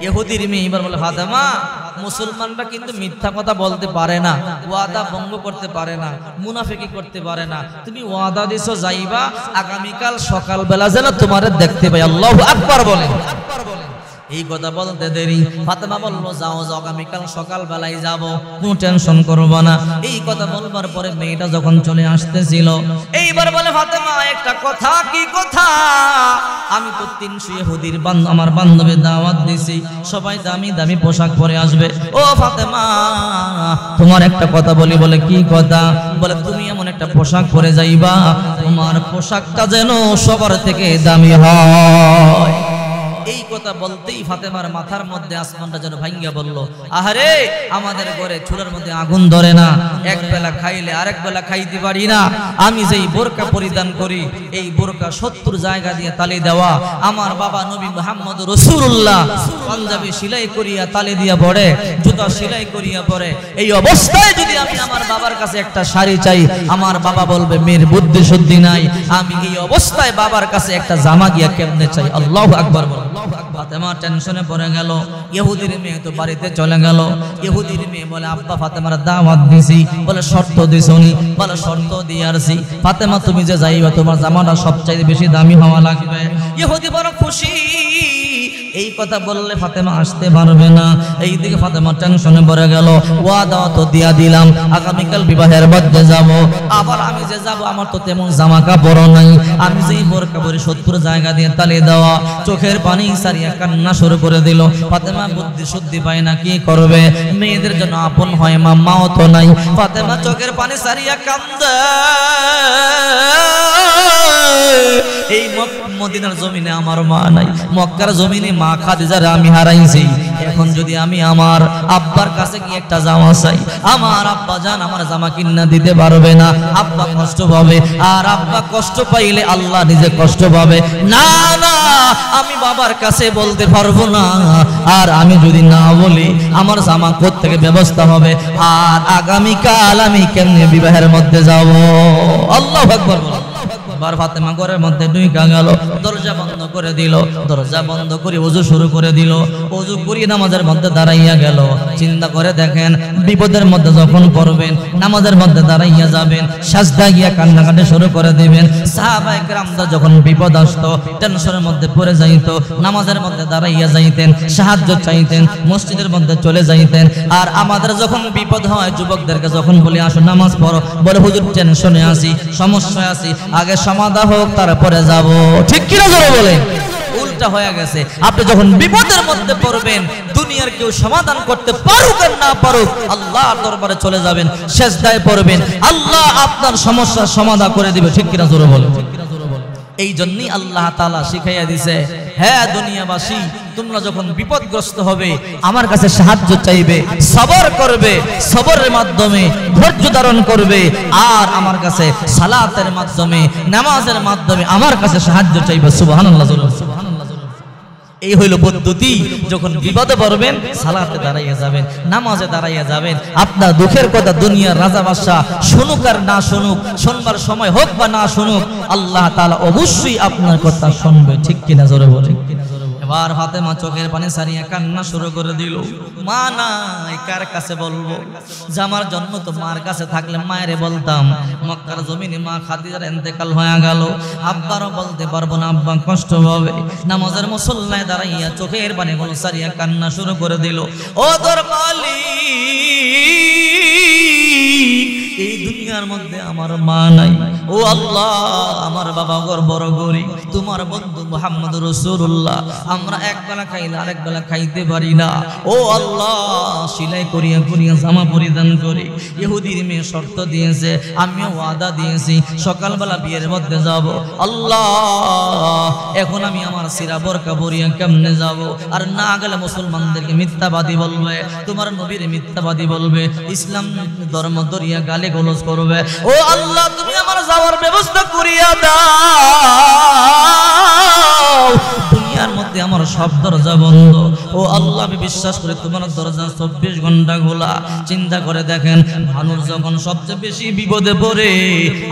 ইহুদির মেয়ে এবার বলে ফাতেমা মুসলমানরা কিন্তু মিথ্যা কথা বলতে পারে না, ওয়াদা ভঙ্গ করতে পারে না, মুনাফিকি করতে পারে না, তুমি ওয়াদা দিছো যাইবা আগামীকাল সকালবেলা যেন তোমারে দেখতে পাই। আল্লাহু আকবার বলেন। এই কথা বলতে দেরি ফাতেমা বলল যাও যাও আগামীকাল সকালবেলায় যাব, কোনো টেনশন করবো না। এই কথা বলবার পরে মেয়েটা যখন চলে আসতেছিল এইবার বলে ফাতেমা একটা কথা, কি কথা? আমি তো 300 ইহুদির আমার বান্ধবীর দাওয়াত দিছি, সবাই দামি দামি পোশাক পরে আসবে। ও ফাতেমা তোমার একটা কথা বলি। বলে কি কথা? বলে তুমি এমন একটা পোশাক পরে যাইবা তোমার পোশাকটা যেন সবার থেকে দামি হয়। এই কথা বলতেই ফাতেমার মাথার মধ্যে আসমানটা যেন ভাঙ্গা বলল, আহারে আমাদের ঘরে চুলার মধ্যে আগুন ধরে না, এক বেলা খাইলে আরেক বেলা খাইতে পারি না। আমি যেই বোরকা পরিধান করি এই বোরকা 70 জায়গা দিয়ে তালি দেওয়া। আমার বাবা নবী মুহাম্মদ রাসূলুল্লাহ পাঞ্জাবি সেলাই করিয়া তালি দিয়া পড়ে, জুতা সেলাই করিয়া পড়ে। এই অবস্থায় যদি আমি আমার বাবার কাছে একটা শাড়ি চাই, আমার বাবা বলবে মেয়ের বুদ্ধি শুদ্ধি নাই। আমি এই অবস্থায় বাবার কাছে একটা জামা গিয়া কেমনে চাই? আল্লাহু আকবার বল। ফাতেমা টেনশনে পড়ে গেল। ইহুদির মেয়ে তো বাড়িতে চলে গেল। ইহুদির মেয়ে বলে আব্বা ফাতেমার দাওয়াত দিছি, বলে শর্ত দিছনি? বলে শর্ত দিয়ে আসছি। ফাতেমা তুমি যে যাইবা তোমার জামাটা সবচাইতে বেশি দামি হওয়া লাগবে। ইহুদি বড় খুশি। এই কথা বললে ফাতেমা আসতে পারবে না। এইদিকে ফাতেমা টেনশনে পড়ে গেল। ওয়াদা তো দিয়া দিলাম আগামীকাল বিবাহের মধ্যে যাব, আবার আমি যে যাব আমার তো তেমন জামা কাপড় নাই। আমি যেই বোরকা পরে 70 জায়গা দিয়ে তালি দেওয়া, চোখের পানি সারিয়া কান্না শুরু করে দিল। ফাতেমা বুদ্ধি শুদ্ধি পায় না, কি করবে? মেয়েদের জন্য আপন হয় মা, মাও তো নাই। ফাতেমা চোখের পানি সারিয়া কান্দে। এই মদিনার জমিনে আমার মা নাই, মক্কার জমিনে মা খাদিজারে আমি হারাইছি। এখন যদি আমি আমার আব্বার কাছে গিয়ে একটা জামা চাই, আমার আব্বা জান আমার জামা কিনা দিতে পারবে না, আব্বা কষ্ট পাবে। আর আব্বা কষ্ট পাইলে আল্লাহ নিজে কষ্ট পাবে। না না, আমি বাবার কাছে বলতে পারবো না। আর আমি যদি না বলি আমার জামা কোত্থেকে ব্যবস্থা হবে? আর আগামীকাল আমি কেমনে বিবাহের মধ্যে যাব? আল্লাহু আকবার। ফাতেমা ঘরের মধ্যে ঢুইকা গেল, দরজা বন্ধ করে দিল। দরজা বন্ধ করে ওযু শুরু করে দিল। ওযু করিয়ে নামাজের মধ্যে দাঁড়াইয়া গেল। চিন্তা করে দেখেন, বিপদের মধ্যে যখন পড়বেন নামাজের মধ্যে দাঁড়াইয়া যাবেন, সাজদা গিয়া কান্নাকাটি শুরু করে দিবেন। সাহাবায়ে কেরামরা যখন বিপদ আসতো টেনশনের মধ্যে পড়ে যাইতো, নামাজের মধ্যে দাঁড়াইয়া যাইতেন, সাহায্য চাইতেন, মসজিদের মধ্যে চলে যাইতেন। আর আমাদের যখন বিপদ হয় যুবকদেরকে যখন বলি আসো নামাজ পড়ো, বলে হুজুর টেনশনে আছি, সমস্যায় আছি, আগে সমাধান হোক তারপরে যাব। ঠিক কিনা জোরে বলেন? উল্টা হয়ে গেছে। আপনি যখন বিপদের মধ্যে পড়বেন, দুনিয়ার কেউ সমাধান করতে পারুক আর না পারুক, আল্লাহর দরবারে চলে যাবেন, সেজদায় পড়বেন, আল্লাহ আপনার সমস্যার সমাধান করে দিবে। ঠিক কিনা জোরে বলেন? এই জন্যই আল্লাহ তাআলা শিখাইয়া দিছে, হ্যাঁ দুনিয়াবাসী তোমরা যখন বিপদগ্রস্ত হবে আমার কাছে সাহায্য চাইবে, সবর করবে, সবরের মাধ্যমে ধৈর্য ধারণ করবে, আর আমার কাছে সালাতের মাধ্যমে, নামাজের মাধ্যমে আমার কাছে সাহায্য চাইবে। সুবহানাল্লাহ। এই হইল পদ্ধতি। যখন বিপদে পড়বেন সালাতে দাঁড়াইয়া যাবেন, নামাজে দাঁড়াইয়া যাবেন। আপনার দুঃখের কথা দুনিয়ার রাজা বাদশা শুনুক আর না শুনুক, শুনবার সময় হোক বা না শুনুক, আল্লাহ তাআলা অবশ্যই আপনার কথা শুনবে। ঠিক কিনা জোরে বলেন? এবার ফাতেমা চোখের পানি সারিয়া কান্না শুরু করে দিল। মা নাই, কার কাছে বলবো? জামার জন্ম তো মার কাছে থাকলে মায়েরে বলতাম। মক্কার জমিনে মা খাদিজার ইন্তেকাল হয়ে গেল, আব্বারও বলতে পারবো না, আব্বা কষ্ট হবে। নামাজের মুসল্লায় দাঁড়াইয়া চোখের পানি গুলো সারিয়া কান্না শুরু করে দিল। ও তোর মালিক, এই দুনিয়ার মধ্যে আমার মা নাই। ও আল্লাহ, আমার বাবা বড় গরিব, তোমার বন্ধু মুহাম্মদ রাসূলুল্লাহ, আমরা এক বেলা খাইলে আরেক বেলা খাইতে পারি না। ও আল্লাহ, সেলাই করিয়া করিয়া জামা পরিধান করি। ইহুদির মেয়ে শর্ত দিয়েছে, আমিও ওয়াদা দিয়েছি সকালবেলা বিয়ের মধ্যে যাব। আল্লাহ, এখন আমি আমার সিরা বোরকা পরিয়া কেমনে যাব? আর না গেলে মুসলমানদেরকে মিথ্যাবাদী বলবে, তোমার নবীর মিথ্যাবাদী বলবে, ইসলাম ধর্ম দরিয়া গালে গোলজ করবে। ও আল্লাহ, তুমি আমার যাওয়ার ব্যবস্থা করিয়া দাও। দুনিয়ার মধ্যে হাতে আমার সব দরজা বন্ধ। ও আল্লাহ, আমি বিশ্বাস করি তোমার দরজা 24 ঘন্টা খোলা। চিন্তা করে দেখেন, মানুষ যখন সবচেয়ে বেশি বিপদে পড়ে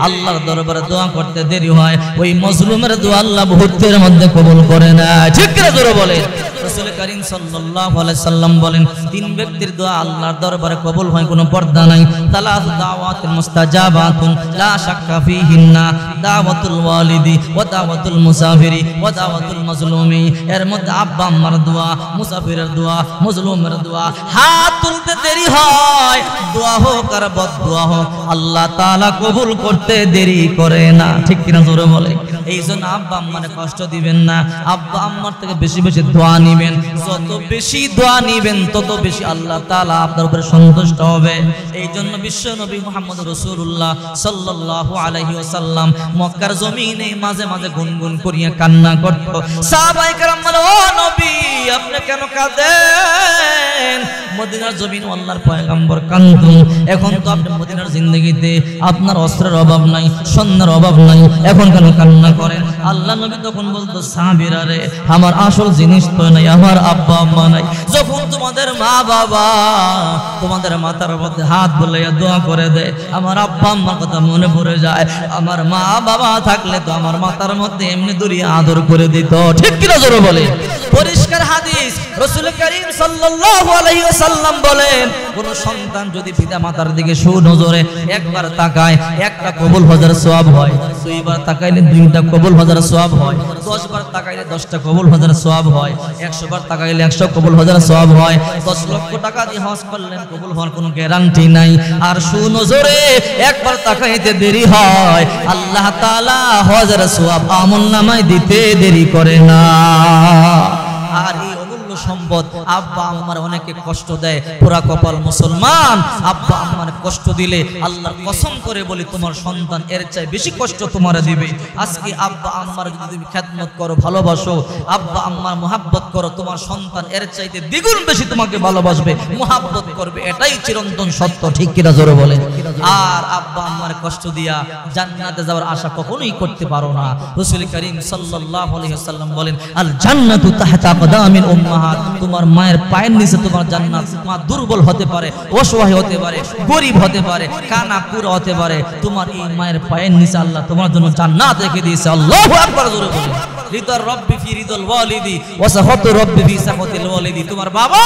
আল্লাহর দরবারে দোয়া করতে দেরি হয়, ওই মজলুমের দোয়া আল্লাহ মুহূর্তের মধ্যে কবুল করে না। ঠিক করে জোরে বলে। রাসূল করিম সাল্লাল্লাহু আলাইহি সাল্লাম বলেন, 3 ব্যক্তির দোয়া আল্লাহর দরবারে কবুল হয়, কোনো পর্দা নাই। তালাত দাওয়াতুল মুস্তাজাবাতুন লা শাক্কা ফীহিন্না, দাওয়াতুল ওয়ালিদি ওয়া দাওয়াতুল মুসাফিরি ওয়া দাওয়াতুল মাজলুমি। এর মধ্যে আব্বা আম্মার দোয়া, মুসাফিরের দোয়া, মাজলুমের দোয়া। হাত তুলতে দেরি হয়, দোয়া হোক আর বদদোয়া হোক, আল্লাহ তাআলা কবুল করতে দেরি করে না। ঠিক কিনা জোরে বলে। এই জন্য আব্বা আম্মারে কষ্ট দিবেন না, আব্বা আম্মার থেকে বেশি বেশি দোয়া নিবেন। যত বেশি দোয়া নিবেন তত বেশি আল্লাহ তাআলা আপনার উপরে সন্তুষ্ট হবে। এই জন্য বিশ্ব নবী মুহাম্মদ রাসূলুল্লাহ সাল্লাল্লাহু আলাইহি ওয়াসাল্লাম মক্কার জমিনে মাঝে মাঝে গুনগুন করিয়া কান্না করত। সাহাবায়ে কেরাম বলে, ও নবী, আপনি কেন কাঁদেন? মদিনার জমিন আল্লাহর পয়গম্বর কান্দুন। এখন তো আপনি মদিনার জিন্দেগিতে আপনার অস্ত্রের অভাব নাই, সৈন্যের অভাব নাই, এখন কেন কান্না করেন? আল্লাহ নবী তখন বলতো, সাহাবীরা রে, আমার আসল জিনিস তো নাই, আমার আব্বা আম্মা নাই। যখন তোমাদের মা বাবা তোমাদের মাথার মধ্যে হাত বুলাইয়া দোয়া করে দেয়, আমার আব্বা আম্মার কথা মনে পড়ে যায়। আমার মা বাবা থাকলে তো আমার মাথার মধ্যে এমনি দূরিয়ে আদর করে দিত। ঠিক কিনা জোরে বলে। পরিষ্কার হাদিস, রাসূল করিম সাল্লাল্লাহু আলাইহি ওয়াসাল্লাম বলেন, কোন সন্তান যদি পিতা মাতার দিকে সুনজরে একবার তাকায়, একটা কবুল হওয়ার সওয়াব হয়। 2 বার তাকাইলে 2টা কবুল হওয়ার সওয়াব হয়। 10 বার তাকাইলে 10টা কবুল হওয়ার সওয়াব হয়। 100 বার তাকাইলে 100 কবুল হওয়ার সওয়াব হয়। 10 লক্ষ টাকা দিয়ে হজ করলেন, কবুল হওয়ার কোনো গ্যারান্টি নাই। আর সুনজরে একবার তাকাইতে দেরি হয়, আল্লাহ তাআলা হজের সওয়াব আমলনামায় দিতে দেরি করে না। আর এই অমূল্য সম্পদ আব্বা আম্মার অনেকে কষ্ট দেয়, পুরা কপাল মুসলমান। আব্বা আম্মার কষ্ট দিলে আল্লাহর কসম করে বলি, তোমার সন্তান এর চাই বেশি কষ্ট তোমার দিবে। আজকে আব্বা আম্মার যদি তুমি খেদমত করো, ভালোবাসো, আব্বা আম্মার মুহাব্বত করো, তোমার সন্তান এর চাইতে দ্বিগুণ বেশি তোমাকে ভালোবাসবে, মুহাব্বত করবে। এটাই চিরন্তন সত্য। ঠিক কিনা জোরে বলে। আর আব্বা আম্মার কষ্ট দিয়া জান্নাতে যাওয়ার আশা কখনোই করতে পারো না। রাসূল করিম সাল্লাল্লাহু আলাইহি ওয়াসাল্লাম বলেন, আল জান্নাতু তাহতা আকদামিল উম্মাহাত। তোমার মায়ের পায়ের নিচে তোমার জান্নাত। মা দুর্বল হতে পারে, অসহায় হতে পারে, গরীব হতে পারে, কানা কুড়া হতে পারে, তোমার এই মায়ের পায়ের নিচে আল্লাহ তোমার জন্য জান্নাত রেখে দিয়েছে। আল্লাহু আকবার জোরে বলে। রিদার রব্বি ফি রিদাল ওয়ালিদি ওয়া সাখাতু রব্বি ফি সাখাতিল ওয়ালিদি। তোমার বাবা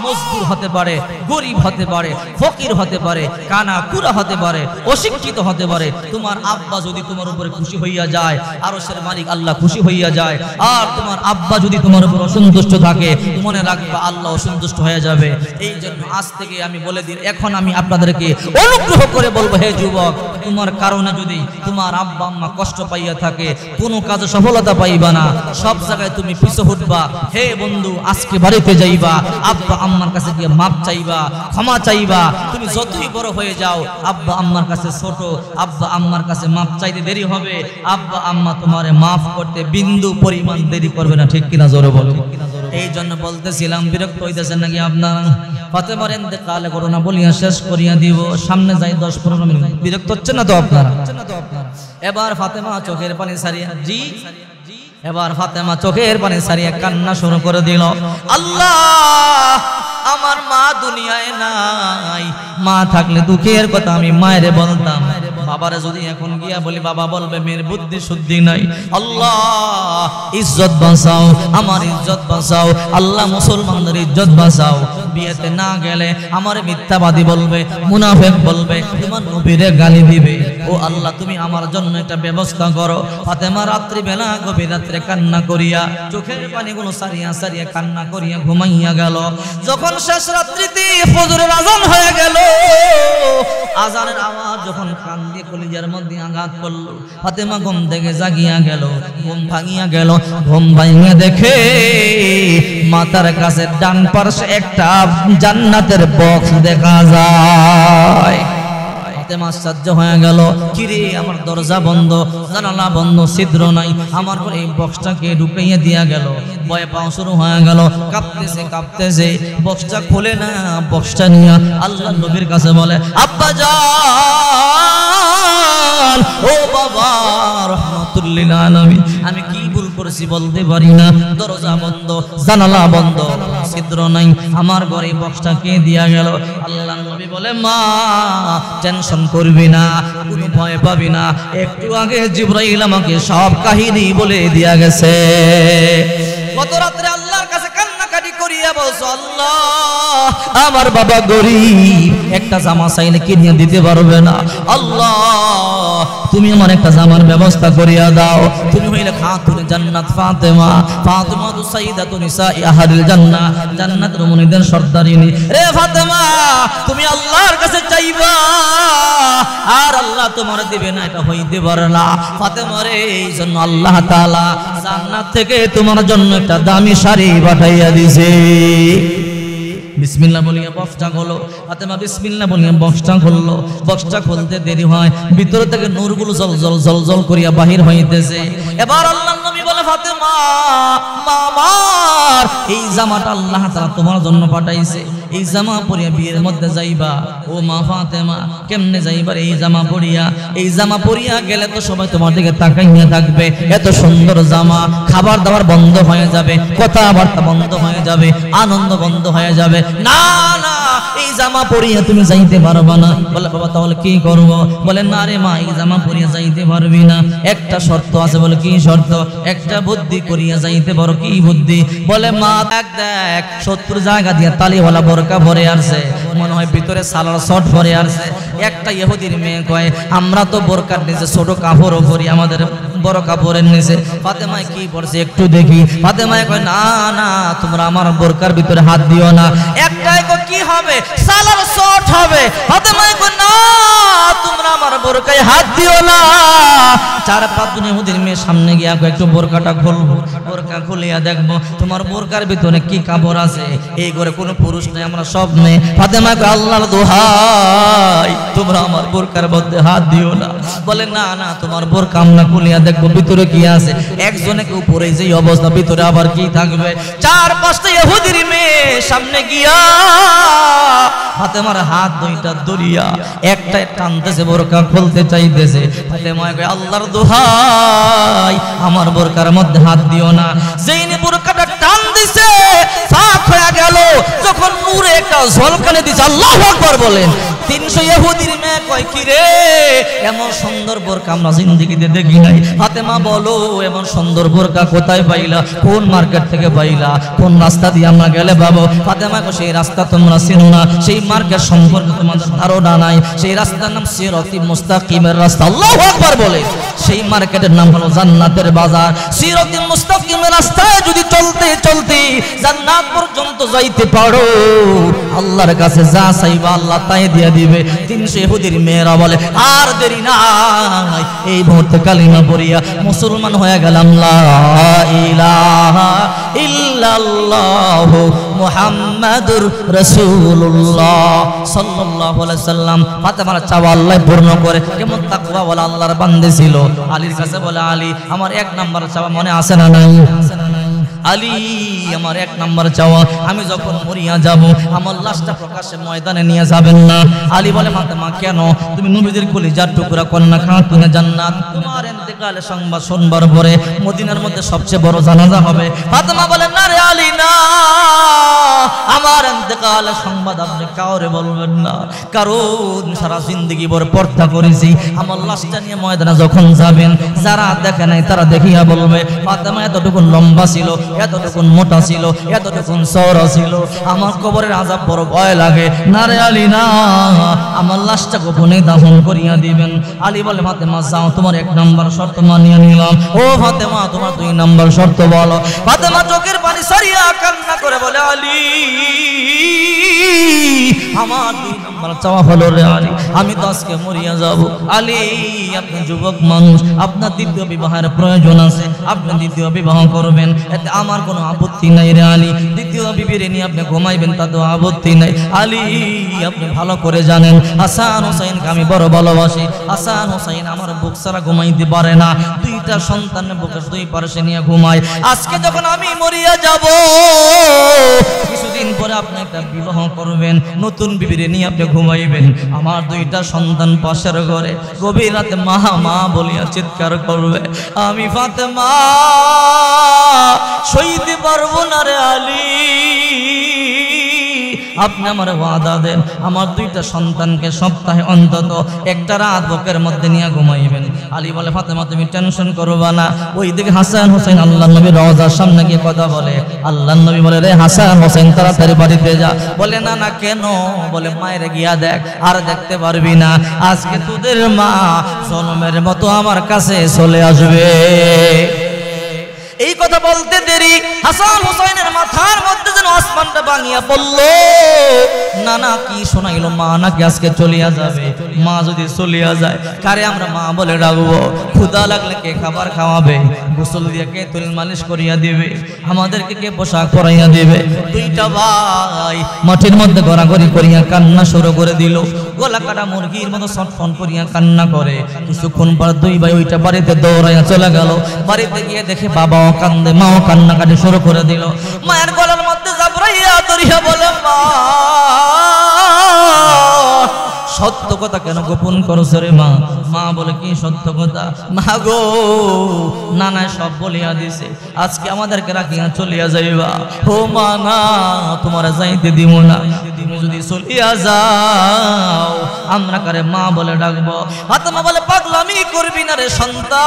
মজদুর হতে পারে, গরীব হতে পারে, ফকির হতে পারে, কানা কুড়া হতে পারে, অশিক্ষিত হতে পারে, তোমার আব্বা যদি তোমার উপরে খুশি হইয়া যায়, আরশের মালিক আল্লাহ খুশি হইয়া যায়। আর তোমার আব্বা যদি তোমার উপর অসন্তুষ্ট থাকে, মনে রাখবা আল্লাহ অসন্তুষ্ট হয়ে যাবে। এই জন্য আজ থেকে আমি বলে দিই, এখন আমি আপনাদেরকে অনুগ্রহ করে বলবো, হে যুবক, তোমার কারণে যদি তোমার আব্বা আম্মা কষ্ট পাইয়া থাকে, কোনো কাজে সফলতা পাইবা না, সব জায়গায় তুমি পিছু হটবা। হে বন্ধু, আজকে বাড়িতে যাইবা, আব্বা আম্মার কাছে গিয়ে মাপ চাইবা, ক্ষমা চাইবা। তুমি যতই বড় হয়ে যাও, আব্বা আম্মার কাছে ছোট, আব্বা আম্মার কাছে মাপ চাইতে দেরি হবে, আব্বা আম্মা তোমারে মাফ করতে বিন্দু পরিমাণ দেরি করবে না। ঠিক কিনা জোরে বলো। এই জন্য বলতেছিলাম, বিরক্ত হইতেছেন নাকি আপনারা? ফাতেমার ইন্তেকালে ঘটনা বলিয়া শেষ করিয়া দিব, সামনে যাই 10-15 মিনিট। বিরক্ত হচ্ছে না তো আপনারা? এবার ফাতেমা চোখের পানি ছাড়িয়া, জি, এবার ফাতেমা চোখের পানি ছাড়িয়া কান্না শুরু করে দিল। আল্লাহ, আমার মা দুনিয়ায় নাই, মা থাকলে দুঃখের কথা আমি মায়েরে বলতাম। বাবারে যদি এখন গিয়া বলি, বাবা বলবে মেয়ের বুদ্ধি শুদ্ধি নাই। আল্লাহ, ইজ্জত বাঁচাও, আমার ইজ্জত বাঁচাও। আল্লাহ, মুসলমানদের ইজ্জত বাঁচাও। বিয়েতে না গেলে আমার মিথ্যাবাদী বলবে, মুনাফিক বলবে, তোমার নবীরে গালি দিবে। ও আল্লাহ, তুমি আমার জন্য একটা ব্যবস্থা করো। ফাতেমা রাত্রি বেলা গভীর রাত্রে কান্না করিয়া, চোখের পানিগুলো সারিয়া সারিয়া কান্না করিয়া ঘুমাইয়া গেল। যখন শেষ রাত্রিতে ফজরের আজান হয়ে গেল, আজানের আওয়াজ যখন কান দিয়ে কলিজার মধ্যে আঘাত করলো, ফাতেমা ঘুম থেকে জাগিয়া গেল, ঘুম ভাঙিয়া গেল। ঘুম ভাঙিয়া দেখে মাথার কাছে ডান পাশে একটা জান্নাতের বক্স দেখা যায়। ফাতেমা আশ্চর্য হয়ে গেল, কিরে আমার দরজা বন্ধ, জানালা বন্ধ, ছিদ্র নাই, আমার পরে এই বক্সটাকে ঢুকাইয়া দিয়া গেল। ভয়ে পাও শুরু হয়ে গেল, কাঁপতেছে কাঁপতেছে, বক্সটা খোলে না। বক্সটা নিয়ে আল্লাহ নবীর কাছে বলে, আব্বা জান, ও বাবা রহমাতুল লিল আলামিন, আমি কি ভুল করছি বলতে পারি না, দরজা বন্ধ, জানালা বন্ধ, ছিদ্র নাই, আমার ঘরে বক্সটা কে দিয়া গেল? আল্লাহর নবী বলে, মা টেনশন করবি না, কোনো ভয় পাবি না, একটু আগে জিবরাইল আমাকে সব কাহিনী বলে দিয়া গেছে। গত রাত্রে আল্লাহর কাছে কান্নাকাটি করিয়া বলছো, আল্লাহ আমার বাবা গরিব, একটা জামা চাইলে কিনে দিতে পারবে না, আল্লাহ তুমি আমার একটা জামার ব্যবস্থা করিয়া দাও। তুমি হইলে খাতুনে জান্নাত ফাতেমা, ফাতেমা তু সাইয়্যিদাতু নিসাই আহলিল জান্নাহ, জান্নাতের রমণীদের সর্দারিনী। রে ফাতেমা, তুমি আল্লাহর কাছে চাইবা আর আল্লাহ তোমার দিবে না, এটা হইতে পারে না। ফাতেমা রে, এই জন্য আল্লাহ তাআলা জান্নাত থেকে তোমার জন্য একটা দামি শাড়ি পাঠাইয়া দিয়েছে। বিসমিল্লাহ বলিয়া বক্সটা খোলো। ফাতেমা বিসমিল্লাহ বলিয়া বক্সটা খুললো। বক্সটা খুলতে দেরি হয়, ভিতর থেকে নূরগুলো জল জল জল জল করিয়া বাহির হইতেছে। এবার আল্লাহর নবী বলে, ফাতেমা আমার এই জামাটা আল্লাহ তাআলা তোমার জন্য পাঠাইছে, এই জামা পরিয়া বিয়ের মধ্যে যাইবা। ও মা ফাতেমা, কেমনে যাইবার এই জামা পরিয়া? এই জামা পরিয়া গেলে তো সবাই তোমার দিকে তাকাইয়া থাকবে, এত সুন্দর জামা, খাবার দাবার বন্ধ হয়ে যাবে, কথাবার্তা বন্ধ হয়ে যাবে, আনন্দ বন্ধ হয়ে যাবে। না না, এই জামা পরিয়া তুমি যাইতে পারবা না। বলে, বাবা তাহলে কি করব? বলে, না রে মা, এই জামা পরিয়া যাইতে পারবি না, একটা শর্ত আছে। বলে, কি শর্ত? একটা বুদ্ধি করিয়া যাইতে পারো। কি বুদ্ধি? বলে, মা দেখ দেখ, 70 জায়গা দিয়ে তালিওয়ালা বোরকা পরে আসছে, মনে হয় ভিতরে সালোয়ার শর্ট পরে আসছে। একটা ইহুদির মেয়ে কয়, আমরা তো বোরকার নিচে ছোট কাপড়ও পরি, আমাদের বড় কাপড়ের নিচে। ফাতেমায় কি পড়ছে একটু দেখি। ফাতেমায় কয়, না না, তোমরা আমার বোরকার ভিতরে হাত দিও না। একটাই কয়, কি হবে? সালোয়ার শর্ট হবে। ফাতেমায় কয়, না, তোমরা আমার বোরকায় হাত দিও না। 4-5 জন ইহুদির মেয়ে সামনে গিয়া কয়, একটু বোরকাটা খুলবো। বোরকা খুলিয়া দেখবো তোমার বোরকার ভিতরে কি কাপড় আছে। এই ঘরে কোনো পুরুষ নেই, আমরা সব মেয়ে। ফাতেমা কয়, আল্লাহর দোহাই, তোমরা আমার বোরকার মধ্যে হাত দিও না। বলে, না না, তোমার বোরকা আমরা খুলিয়া দেখবো ভিতরে কি আছে। একজনে কেউ পরে যেই অবস্থা, ভিতরে আবার কি থাকবে। 4-5টা ইহুদির মেয়ে সামনে গিয়া ফাতেমার হাত দুইটা ধরিয়া একটা টানতেছে, বোরকা খুলতে চাইতেছে। ফাতেমা কয়, আল্লাহর দোহাই, আমার বোরকার মধ্যে হাত দিও না। যেইনি বোরকাটা টান দিছে, ফাঁক হয়ে গেল, যখন নূরে একটা ঝলকানি দিছে, আল্লাহু আকবার বলেন। 300 ইহুদির মেয়ে কয়, কি রে, এমন সুন্দর বোরকা আমরা জিন্দেগিতে দেখি নাই। ফাতেমা বলো, এমন সুন্দর বোরকা কোথায় পাইলা? কোন মার্কেট থেকে পাইলা? কোন রাস্তা দিয়ে আমরা গেলে পাবো? ফাতেমা কয়, সেই রাস্তা তোমরা চিনো না, সেই মার্কেট সম্পর্কে তোমাদের ধারণা নাই। সেই রাস্তার নাম সিরাতুল মুস্তাকিমের রাস্তা। আল্লাহু আকবার বলে। সেই মার্কেটের নাম হলো জান্নাতের বাজার। সিরাতুল মুস্তাকিমের রাস্তায় যদি চলতে চলতে জান্নাত পর্যন্ত যাইতে পারো, আল্লাহর কাছে যা চাইবা আল্লাহ তাই দিয়ে দিবে। 300 ইহুদির মেয়েরা বলে, আর দেরি নাই, এই মুহূর্তে কালিমা পড়িয়া মুসলমান হয়ে গেলাম। লা ইলাহা ইল্লাল্লাহু মুহাম্মাদুর রাসূলুল্লাহ সাল্লাল্লাহু আলাইহি সাল্লাম। ফাতেমার চাওয়া আল্লাহ পূর্ণ করে। কেমন তাকওয়া ওয়ালা আল্লাহর বান্দা ছিল। আলীর কাছে বলে, আলী আমার 1 নাম্বার চাওয়া মনে আছে না নাই? আলী আমার 1 নাম্বার চাওয়া, আমি যখন মরিয়া যাব আমার লাশটা প্রকাশ্যে ময়দানে নিয়ে যাবেন না। আলী বলে, ফাতেমা কেন? তুমি নবীদের কলিজার টুকরা কন্যা, খাতুনে জান্নাত, তোমার ইন্তেকালের সংবাদ শুনবার পরে মদিনার মধ্যে সবচেয়ে বড় জানাজা হবে। ফাতেমা বলে, না রে আলী না, আমার ইন্তেকালের সংবাদ আপনি কাউরে বলবেন না, কারণ সারা জিন্দেগি ভর পর্দা করেছি। আমার লাশটা নিয়ে ময়দানে যখন যাবেন, যারা দেখে নাই তারা দেখিয়া বলবে, ফাতেমা এতটুকু লম্বা ছিল, এতটুকু মোটা ছিল, এতটুকু চওড়া ছিল, আমার কবরের আযাব বড় ভয় লাগে। না রে আলী না, আমার লাশটা গোপনে দাফন করিয়া দিবেন। আলী বলে, ফাতেমা যাও, তোমার 1 নাম্বার শর্ত মানিয়ে নিলাম। ও ফাতেমা, তোমার 2 নাম্বার শর্ত বলো। ফাতেমা চোখের পানি সারিয়া কান্না করে বলে, আলী আমার 2 নাম্বার চাওয়া হলো রে আলী, আমি তো আজকে মরিয়া যাব। আলী আপনি যুবক মানুষ, আপনার দ্বিতীয় বিবাহের প্রয়োজন আছে, আপনি দ্বিতীয় বিবাহ করবেন, এতে আমার কোনো আপত্তি নাই রে আলী। দ্বিতীয় বিবির নিয়ে আপনি ঘুমাইবেন, তাতেও আপত্তি নাই। আলী আপনি ভালো করে জানেন হাসান হোসেনকে আমি বড় ভালোবাসি। হাসান হোসেন আমার বুক ছাড়া ঘুমাইতে পারে না, 2টা সন্তানের বুকের 2 পাশে নিয়ে ঘুমায়। আজকে যখন আমি মরিয়া যাব, কিছুদিন পরে আপনি একটা বিবাহ করবেন, নতুন বিবির নিয়ে আপনি ঘুমাইবেন, আমার দুইটা সন্তান পাশের ঘরে গভীর রাতে মা মা বলিয়া চিৎকার করবে, আমি ফাতেমা সইতে পারবো না রে আলী, আপনি আমার ওয়াদা দেন আমার দুইটা সন্তানকে সপ্তাহে অন্তত একটা রাত বুকের মধ্যে নিয়ে ঘুমাইবেন। আলী বলে, ফাতেমা তুমি টেনশন করবা না। ওইদিকে হাসান হোসেন আল্লাহর নবী রওজার সামনে গিয়ে কথা বলে, আল্লাহর নবী বলে, রে হাসান হোসেন তাড়াতাড়ি বাড়িতে যা। বলে, না না কেন? বলে, মায়ের গিয়া দেখ, আর দেখতে পারবি না, আজকে তোদের মা জন্মের মতো আমার কাছে চলে আসবে। এই কথা বলতে দেরি হাসান হোসেনের মাথার মধ্যে যেন আসমানটা ভাঙিয়া পড়ল। না না কি শোনাইলো, মা নাকি আজকে চলিয়া যাবে? মা যদি চলিয়া যায় কারে আমরা মা বলে ডাকবো? ক্ষুধা লাগলে কে খাবার খাওয়াবে? গোসল দিয়ে কে তেল মালিশ করিয়া দিবে? আমাদেরকে কে পোশাক পরাইয়া দিবে? দুইটা ভাই মাটির মধ্যে গড়াগড়ি করিয়া কান্না শুরু করে দিল, গলা কাটা মুরগির মতো ছটফট করিয়া কান্না করে। কিছুক্ষণ পর দুই ভাই ওইটা বাড়িতে দৌড়াইয়া চলে গেল। বাড়িতে গিয়ে দেখে বাবাও কান্দে, মাও কান্নাকাটি শুরু করে দিল। মায়ের গলার মধ্যে জাবরাইয়া ধরিয়া বলে, মা সত্য কথা কেন গোপন করছো রে মা? মা বলে, কি সত্য কথা? মা গো নানা সব বলিয়া দিছে, আজকে আমাদেরকে রাখিয়া চলিয়া যাইবা। ও মা না, তোমার যাইতে দিব না, তুমি যদি চলিয়া যাও আমরা কারে মা বলে ডাকবো? ফাতেমা বলে, পাগলামি করবি না রে সন্তান।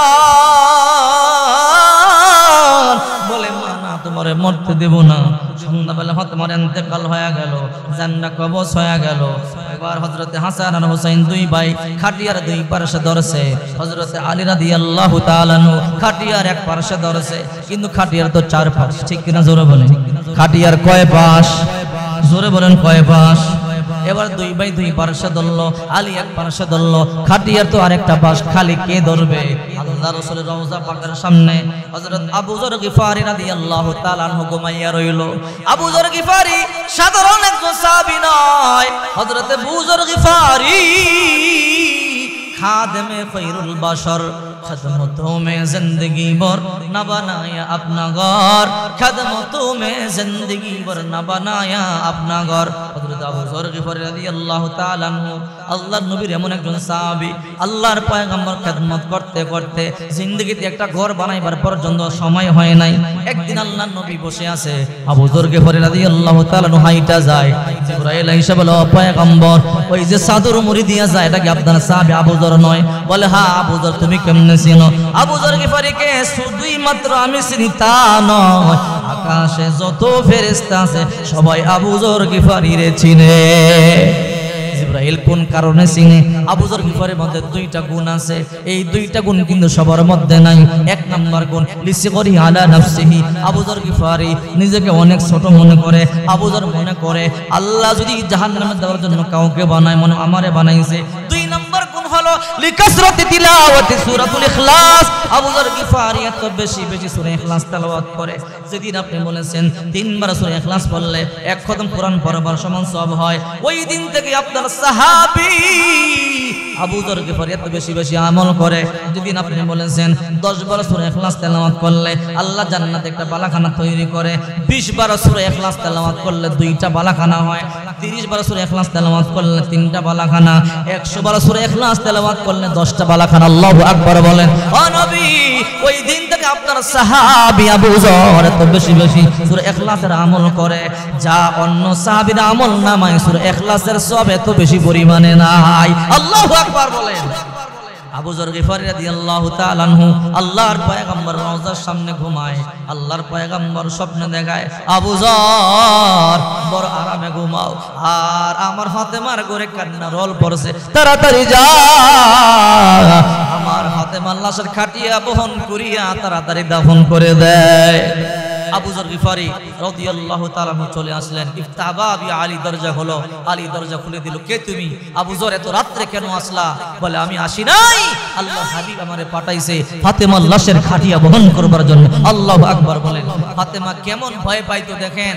বলে, মা না, তোমারে মরতে দেব না। সন্ধ্যাবেলা ফাতেমার ইন্তেকাল হয়ে গেল, জান্নাত কবজ হয়ে গেল। এবার হযরতে হাসান আর হুসাইন দুই ভাই খাটিয়ার দুই পাশে ধরছে, হযরতে আলী রাদিয়াল্লাহু তাআলা আনহু খাটিয়ার এক পাশে ধরছে। কিন্তু খাটিয়ার তো চার পাশ, ঠিক কিনা জোরে বলেন? খাটিয়ার কয় পাশ? জোরে বলেন কয় পাশ? এবার দুই ভাই দুই পাশে ধরলো, আলী এক পাশে ধরলো, খাটিয়ার তো আরেকটা পাশ খালি, কে ধরবে? আল্লাহ রাসূলের রওজা পাকের সামনে হযরত আবু যর গিফারি রাদিয়াল্লাহু তাআলা আনহু ঘুমাইয়া রইল। আবু যর গিফারি সাধারণ একজন সাহাবী নয়, হযরত আবু যর গিফারি खादमे खैरुल बशर खदमतों में जिंदगी भर न बनाया अपना घर, खदमतों में जिंदगी भर न बनाया अपना घर। हज़रत अबू ज़र ग़िफ़ारी রাদিয়াল্লাহু তাআলা আনহু আল্লাহর নবীর এমন একজন সাহাবী, আল্লাহর পয়গম্বর খেদমত করতে করতে জিন্দেগিতে একটা ঘর বানাইবার পর্যন্ত সময় হয় নাই। একদিন আল্লাহর নবী বসে আছে, আবু যর গিফারি রাদিয়াল্লাহু তাআলা আনহু হাইটা যায়। জিবরাইল আইসা বলে, ও পয়গম্বর, ওই যে চাদর মুড়ি দিয়া যায় এটা কি আপনার সাহাবী আবু যর নয়? বলে, হ্যাঁ। আবু যর তুমি কেমনে চিনো? আবু যর গিফারিকে শুধুই মাত্র আমি চিনি তা নয়, আকাশে যত ফেরেশতা আছে সবাই আবু যর গিফারিরে চিনে। জিবরাইল কোন কারণে চিনে? আবু যর গিফারির মধ্যে দুইটা গুণ আছে, এই দুইটা গুণ কিন্তু সবার মধ্যে নাই। এক নাম্বার গুণ লিসিগরি আলা নাফসিহি, আবু যর গিফারি নিজেকে অনেক ছোট মনে করে। আবু যর মনে করে আল্লাহ যদি জাহান্নামে দেওয়ার জন্য কাউকে বানায়, মনে আমারে বানাইছে। দুই নাম্বার গুণ হলো লিকাসরাতি তিলাওয়াতি সূরাতুল ইখলাস, আবু যর গিফারি এত বেশি বেশি সূরা ইখলাস তেলাওয়াত করে। যেদিন আপনি বলেছেন 3 বার সূরা ইখলাস পড়লে 1 খতম কোরআন পড়ার সমান সওয়াব হয়, ওই দিন থেকে আপনার সাহাবী আবু যর গিফারি এত বেশি বেশি আমল করে। যেদিন আপনি বলেছেন 10 বার সূরা ইখলাস তেলাওয়াত করলে আল্লাহ জান্নাতে একটা বালাখানা তৈরি করে, 20 বার সূরা ইখলাস তেলাওয়াত করলে 2টা বালাখানা হয়, 30 বার সূরা ইখলাস তেলাওয়াত করলে 3টা বালাখানা, 100 বার সূরা ইখলাস তেলাওয়াত করলে 10টা বালাখানা। আল্লাহু আকবার বলেন। ও নবী, ওই দিন থেকে আপনার সাহাবী আবু যর এত বেশি বেশি সূরা ইখলাসের আমল করে, যা অন্য সাহাবীর আমল নামায় সূরা ইখলাসের সওয়াব এত বেশি পরিমাণে নাই। আল্লাহু আকবার বলেন। আবু যর গিফারি রাদিয়াল্লাহু তাআলা আনহু আল্লাহর পয়গম্বর রওজার সামনে ঘুমায়। আল্লাহর পয়গম্বর স্বপ্নে দেখায়, আবু যর বড় আরামে ঘুমাও, আর আমার ফাতেমার ঘরে কান্না রোল পড়ছে, তাড়াতাড়ি যা আমার ফাতেমার লাশের খাটিয়া বহন করিয়া তাড়াতাড়ি দাফন করে দেয়। আবু যর গিফারি রাদিয়াল্লাহু তাআলা চলে আসলেন। ইফতাবা বি আলী, দরজা হলো। আলী দরজা খুলে দিল, কে তুমি? আবু যর এত রাত্রে কেন আসলা? বলে, আমি আসি নাই, আল্লাহ হাবিব আমারে পাঠাইছে ফাতেমার লাশের খাটিয়া বহন করবার জন্য। আল্লাহু আকবার বলেন। ফাতেমা কেমন ভয় পাইতো দেখেন,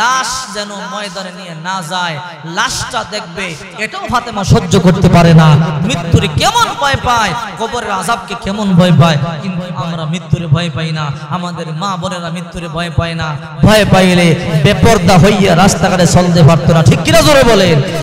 লাশ যেন ময়দানে নিয়ে না যায়, লাশটা দেখবে এটাও ফাতেমা সহ্য করতে পারে না। মৃত্যুরে কেমন ভয় পায়, কবরের আযাবকে কেমন ভয় পায়, কিন্তু আমরা মৃত্যুরে ভয় পাই না। আমাদের মা বোনেরা মৃত্যুরে ভয় পায় না, ভয় পাইলে বেপরদা হইয়া রাস্তাঘাটে চলতে পারতো না, ঠিক কিনা জোরে বলেন।